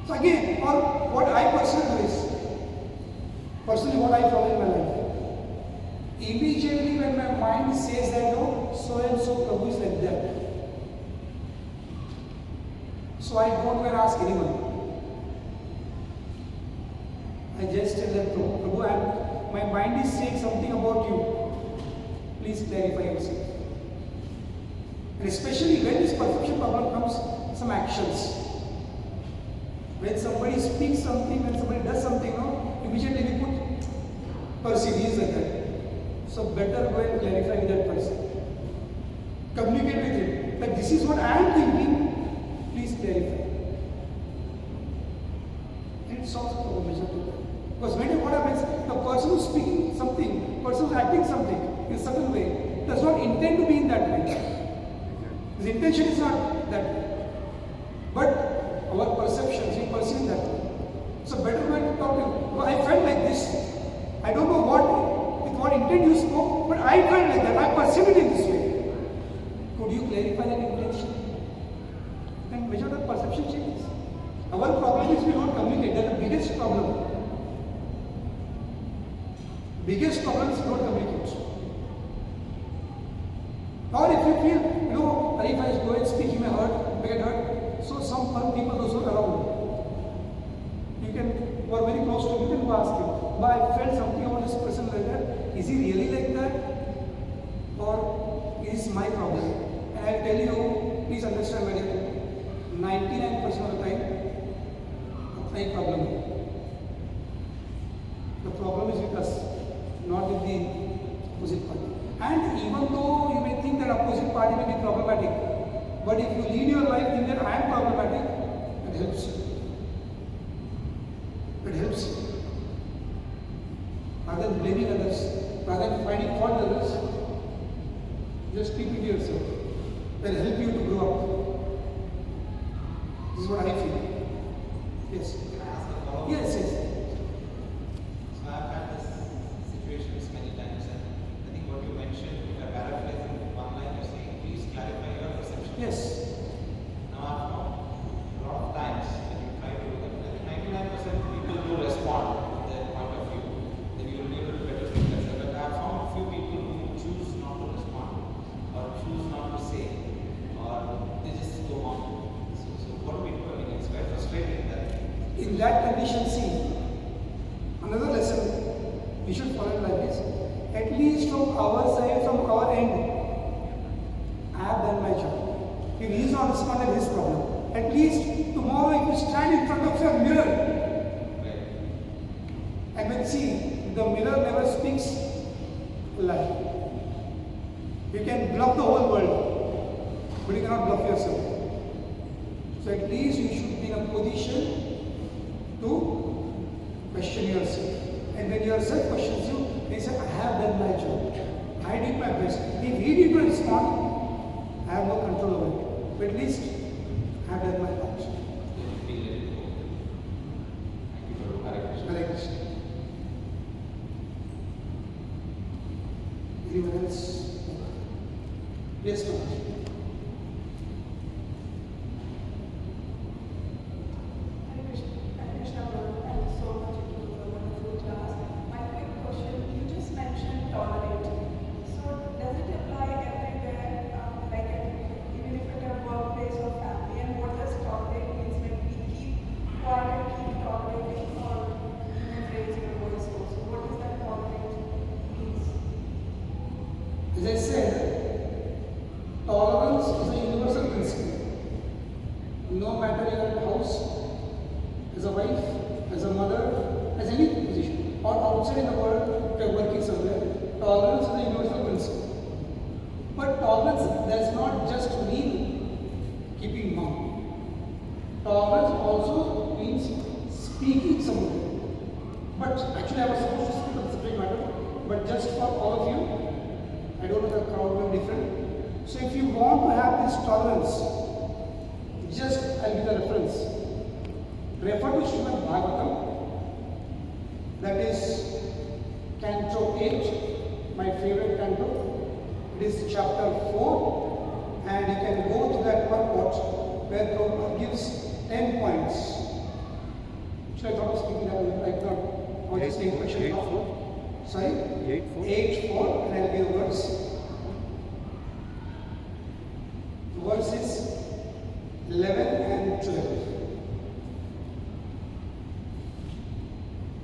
Speaker 2: So again, or what I personally do is, what I follow in my life. Immediately when my mind says that no, so and so Prabhu is like that. So I don't go and ask anyone. I just tell them, Prabhu, my mind is saying something about you. Please clarify yourself. And especially when this perception problem comes, some actions. When somebody speaks something, when somebody does something, no, immediately we put perceive, he is like that. So better go and clarify with that person. Communicate with him. Like this is what I am thinking, please clarify. And it solves the problem. Because when what happens, the person who is speaking something, person who is acting something in a certain way, does not intend to be in that way. His intention is not that way. But our perceptions, we perceive that way. So better go and talk to him. I felt like this. I don't know with what intent you spoke, but I felt like that. I perceived it in this way. Could you clarify that intention? Then measure the perception changes. Our problem is we don't communicate. That's the biggest problem. Biggest problem is we don't communicate. Or if you feel, if I go and speak, you may get hurt. So some people, those who are around, who are very close to you, you can go ask him, I felt something about this person like that. Is he really like that? Or is my problem? And I tell you, please understand very well, 99% of the time, my problem. The problem is with us, not with the opposite party. And even though you may think that opposite party may be problematic, but if you lead your life thinking that I am problematic, it helps you. It helps you. Rather than blaming others, rather than finding fault in others, just keep it to yourself. That will help you to grow up. This is what I feel. Yes.
Speaker 5: Can I ask a follow-up?
Speaker 2: Yes, yes.
Speaker 5: So I've had this situations many times, and I think what you mentioned, if I paraphrase in one line, you're saying, please clarify your perception.
Speaker 2: Yes.
Speaker 5: Now I've found a lot of times when you try to do that, I think 99% people do respond to their point of view, then you will be able to better speak that. But I've found a few people who choose not to respond, or choose not to say, or they just go on. So what do we do? I mean, it's quite frustrating that.
Speaker 2: In that condition, see, another lesson we should follow like this. At least from our side, from our end, I have done my job. If he is not responding to his problem, at least tomorrow if you stand in front of your mirror, and when see, the mirror never speaks a lie. You can bluff the whole world, but you cannot bluff yourself. So at least you should be in a position to question yourself. And when yourself questions you, they say, I have done my job. I did my best. If he did not respond, I have no control over it. But at least I have done my part.
Speaker 5: Thank you for Hare Krishna.
Speaker 2: Hare Krishna. Anyone else? Yes, Maharaj.
Speaker 6: Hare Krishna, Prabhu. Thank you so much. It was a wonderful class. My quick question, you just mentioned tolerate. So does it apply everywhere, even if at a workplace or family? And what does tolerate means when we keep quiet, keep tolerating, or even raise your voice also? What does that tolerate means?
Speaker 2: As I said, tolerance is a universal principle. No matter your house, as a wife, as a mother, as any position, or outside in the world, if you are working somewhere, tolerance is a universal principle. But tolerance does not just mean keeping mum. Tolerance also means speaking somewhere. But actually I was supposed to speak on the subject matter, but just for all of you, I don't know the crowd will be different. So if you want to have this tolerance, just I'll give a reference. Refer to Srimad Bhagavatam, that is Canto 8, my favorite canto. It is chapter 4, and you can go to that purport where Prabhupada gives 10 points So I thought of speaking that way, like not. I was just taking question.
Speaker 3: 8-4.
Speaker 2: Sorry?
Speaker 3: 8-4.
Speaker 2: 8-4, and I'll give the verse. Verses 11 and 12.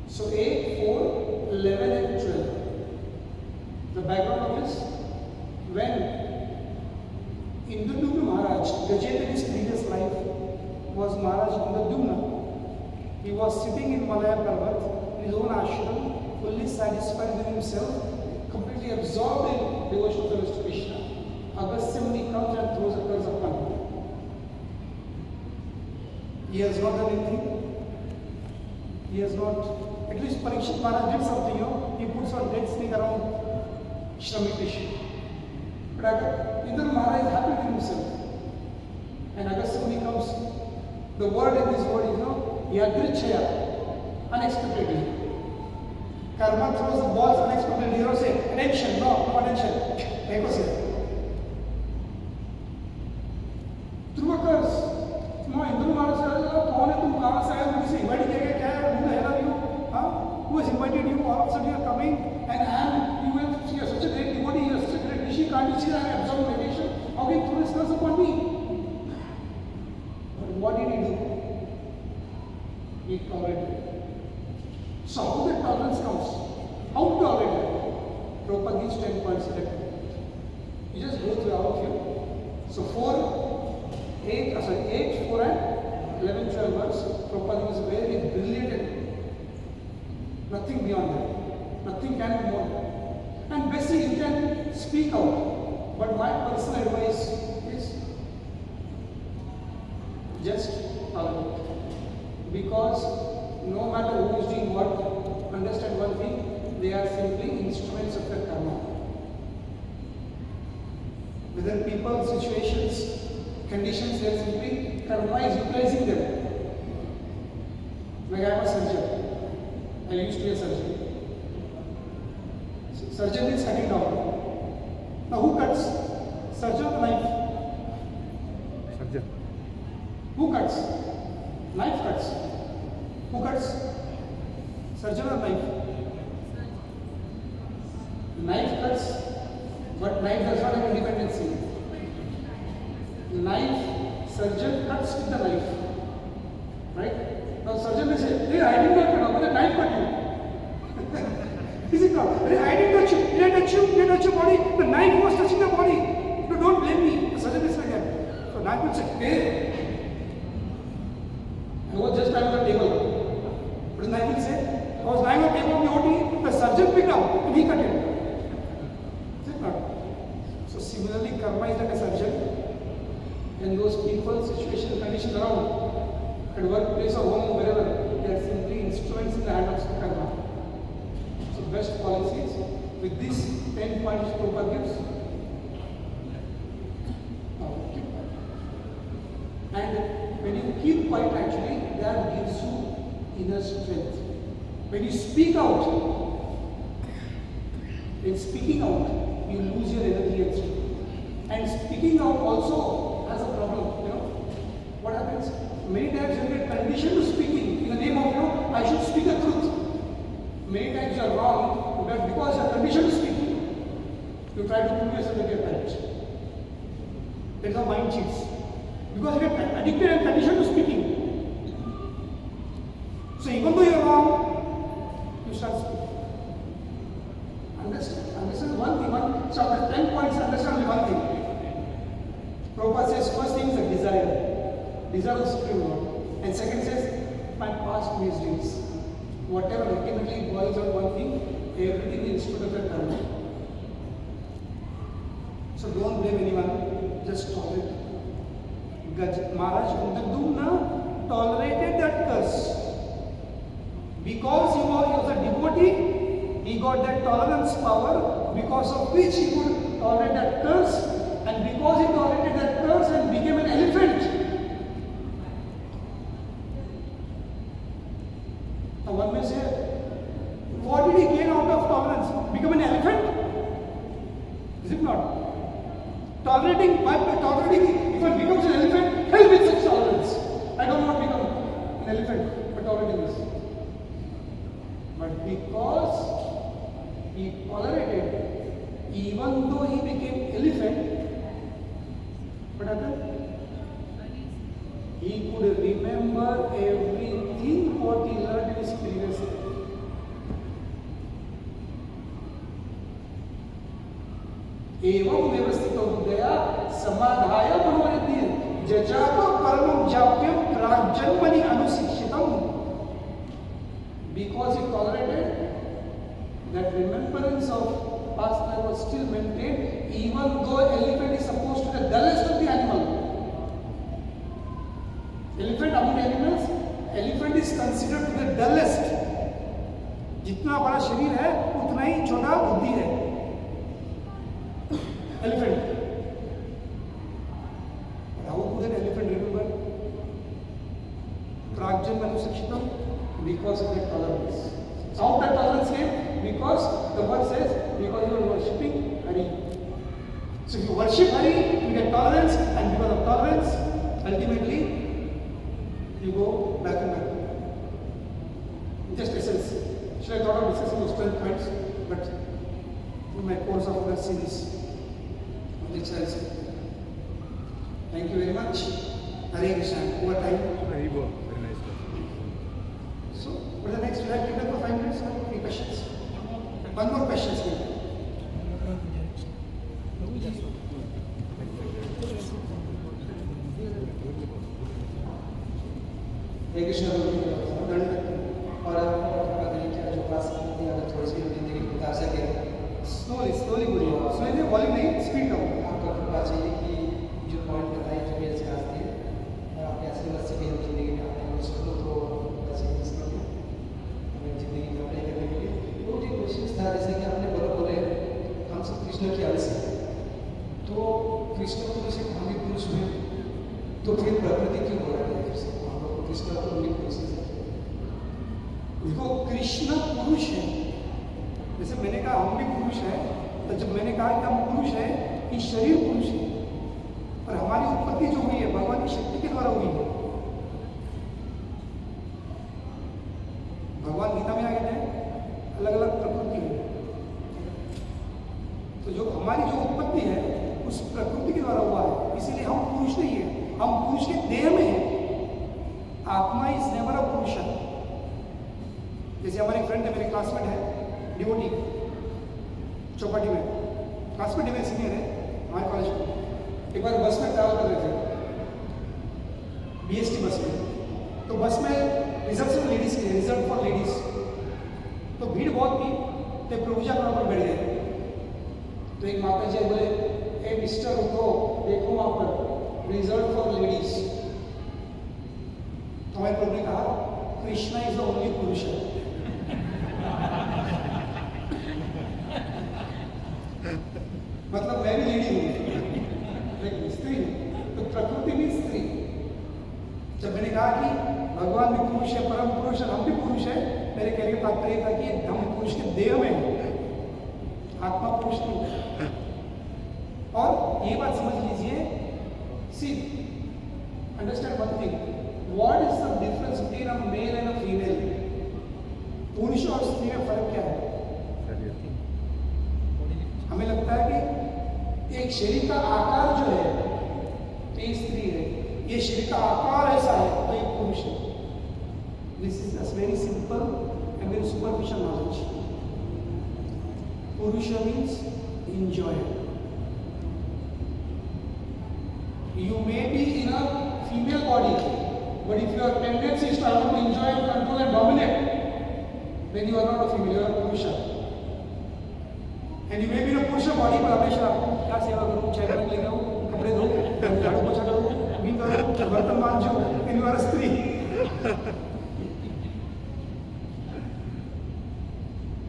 Speaker 2: So 8, 4, 11 and 12. The background of this, when Indradumna Maharaj, Gajendri's previous life was Maharaj Indradumna. He was sitting in Malaya Parvat in his own ashram, fully satisfied with himself, completely absorbed in devotional service to Krishna. Agastya Muni comes and throws a curse upon him. He has not done anything. He has not, at least Parikshit Maharaj did something, he puts on dead snake around Shramikesh. But Indra Maharaj is happy with himself. And Agastya Muni comes, the word in this word is, Yadrichaya, unexpectedly. Karma throws the balls unexpectedly. You don't say, attention, no attention. Through a curse. No, Indra Maharaj says, who has invited you? All of a sudden you are coming, and you are such a great devotee, you are such a great rishi, can't you see that I am absorbed meditation? How can you throw this curse upon me? But what did he do? He tolerated it. So how the tolerance comes? How to tolerate it? Prabhupada gives 10 points in it. You just go through all of you. So 8, 4 and 11, 12 verse. Prabhupada is very brilliant and nothing beyond that. Nothing can be more. And basically you can speak out. But my personal advice is just tolerate. Because no matter who is doing what, understand one thing, they are simply instruments of the karma. Whether people, situations, conditions, they are simply, karma is utilizing them. Like I am a surgeon. I used to be a surgeon. Surgeon is cutting down. Now who cuts? Surgeon or knife?
Speaker 3: Surgeon.
Speaker 2: Who cuts? Knife cuts. Who cuts? Surgeon or knife? Knife cuts, but knife does not have independency. Knife, surgeon cuts with the knife. Right? Now surgeon may say, hey, I didn't cut you, but the knife cut you. Is it not? Hey, I didn't touch you, didn't touch your body, the knife was touching the body. No, don't blame me. The surgeon is like that. So knife will say, hey, I was just lying on the table. But the knife will say, I was lying on the table of the OT, the surgeon picked up and he cut it. Is it not? So similarly, karma is like a surgeon. And those people, situations, conditions around, at workplace or home, wherever, they are simply instruments in the hand of karma. So best policies, with these 10 points Prabhupada gives, keep quiet. And when you keep quiet, actually, that gives you inner strength. When you speak out, in speaking out, you lose your energy and strength. And speaking out also has a problem, What happens? Many times you get conditioned to speaking in the name of, I should speak the truth. Many times you are wrong, but because you are conditioned to speaking, you try to prove yourself that you are correct. That's how mind cheats. Because you get addicted and conditioned to speaking. So even though you are wrong, you start speaking. Understand one thing. So after 10 points, understand only one thing. Prabhupada says first thing is a desire of Supreme Lord. And second says, my past misdeeds. Whatever ultimately boils on one thing, everything is instrument of karma. So don't blame anyone, just tolerate. Maharaj Indradumna tolerated that curse. Because he was a devotee, he got that tolerance power, because of which he could tolerate that curse, and because he tolerated that curse and became an elephant. Now one may say, what did he gain out of tolerance? Become an elephant? Is it not? Tolerating, if one becomes an elephant, hell with such tolerance. I don't want to become an elephant. But tolerated this. But because he tolerated, even though he became elephant, what happened? He could remember everything what he learned in his previous life. एवं व्यवस्थितो बुद्धया समाधाय मनोरथी जजाप परमं जाप्यं प्राग्जन्मनि अनुशिक्षितम्. Because he tolerated, that remembrance of past life was still maintained, even though elephant is supposed to be the dullest of the animal. Elephant among animals, elephant is considered to be the dullest. जितना बड़ा शरीर है उतना ही छोटा बुद्धि है. Elephant. But how could an elephant remember? Prajjan Manusakshitam, because of their tolerance. So how that tolerance came? Because the word says, because you are worshipping Hari. So if you worship Hari, you get tolerance, and because of tolerance, ultimately, you go back and back. Just essence. Should I thought of discussing those 12 points, but in my course of that series. Thank you very much. Hare Krishna. Over time.
Speaker 3: Very nice.
Speaker 2: So, for the next, we have taken for 5 minutes or 3 questions. One more question. Hare Krishna. और जो class अगर थोड़ी सी जिंदगी बता सके slowly बोलिए. Slowly volume नहीं, speed down. आपको पता चाहिए कि जो पॉइंट बताए जो मेरे से आते हैं और आपके आशीर्वाद से भी हम जिंदगी में अपने को सब लोग को ऐसे इसके लिए हमें जिंदगी में अप्लाई करने के लिए दो तीन क्वेश्चन था. जैसे कि आपने बोले हम सब कृष्ण के अंश हैं, तो कृष्ण पुरुष एक हम भी पुरुष हुए, तो फिर प्रकृति क्यों बोला गया फिर से हम लोग को कृष्ण को भी पुरुष है? देखो कृष्ण पुरुष है. जैसे मैंने कहा हम भी पुरुष हैं, तो जब मैंने कहा कि हम पुरुष हैं, ये शरीर पुरुष है, और हमारी उत्पत्ति जो हुई है भगवान की शक्ति के द्वारा हुई है. भगवान गीता में आ कहते हैं अलग अलग प्रकृति है. तो जो हमारी जो उत्पत्ति है उस प्रकृति के द्वारा हुआ है, इसीलिए हम पुरुष नहीं है. हम पुरुष के देह में हैं. आत्मा इज नेवर अ पुरुष. जैसे हमारे फ्रेंड है, मेरे क्लासमेट है डिवोटी चौपाटी में, क्लासमेट है, मेरे सीनियर है हमारे कॉलेज में. एक बार बस में ट्रैवल कर रहे थे, बीएसटी बस में. तो बस में रिजर्व लेडीज के लिए, रिजर्व फॉर लेडीज. तो भीड़ बहुत थी, तो प्रभुजा वहाँ पर बैठ गए. तो एक माता जी बोले, ए मिस्टर रुको, देखो वहाँ पर रिजर्व फॉर लेडीज. तो हमारे प्रभु ने कहा कृष्णा इज द ओनली पुरुष. मतलब मैं भी लेडी हूँ, लेकिन स्त्री हूँ. तो प्रकृति भी स्त्री. जब मैंने कहा कि भगवान भी पुरुष है, परम पुरुष है, हम भी पुरुष है, मेरे कहने का तात्पर्य था कि हम पुरुष के देह में हैं, आत्मा पुरुष नहीं. और ये बात समझ लीजिए, see understand one thing, what is the difference between a male and a female? पुरुष और स्त्री में फर्क क्या है? हमें लगता है कि एक शरीर का आकार जो है तो ये स्त्री है, ये शरीर का आकार ऐसा है तो ये पुरुष है. This is a very simple and very superficial knowledge. पुरुष means enjoy. You may be in a female body, but if your tendency is to enjoy and control and dominate, then you are not a female, you are a Purusha. And you may be in a Purusha body, but हमेशा क्या सेवा करूँ, चाय बना ले जाऊँ, कपड़े धो, झाड़ू पोछा करूँ, भी करूँ, बर्तन मांजूँ, and you are a स्त्री.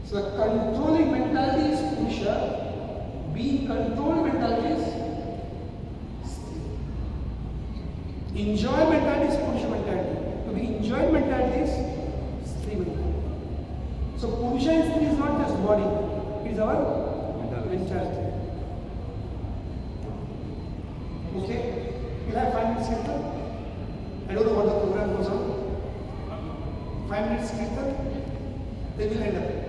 Speaker 2: So the controlling mentality is Purusha, being controlled mentality is Stri. Enjoy mentality is Purusha mentality. To be enjoyed mentality is Stri mentality. So Purusha and Stri is not just body, it is our mentality. Okay? Will I find it simple? I don't know what the program goes on. 5 minutes kirtan, they will end up.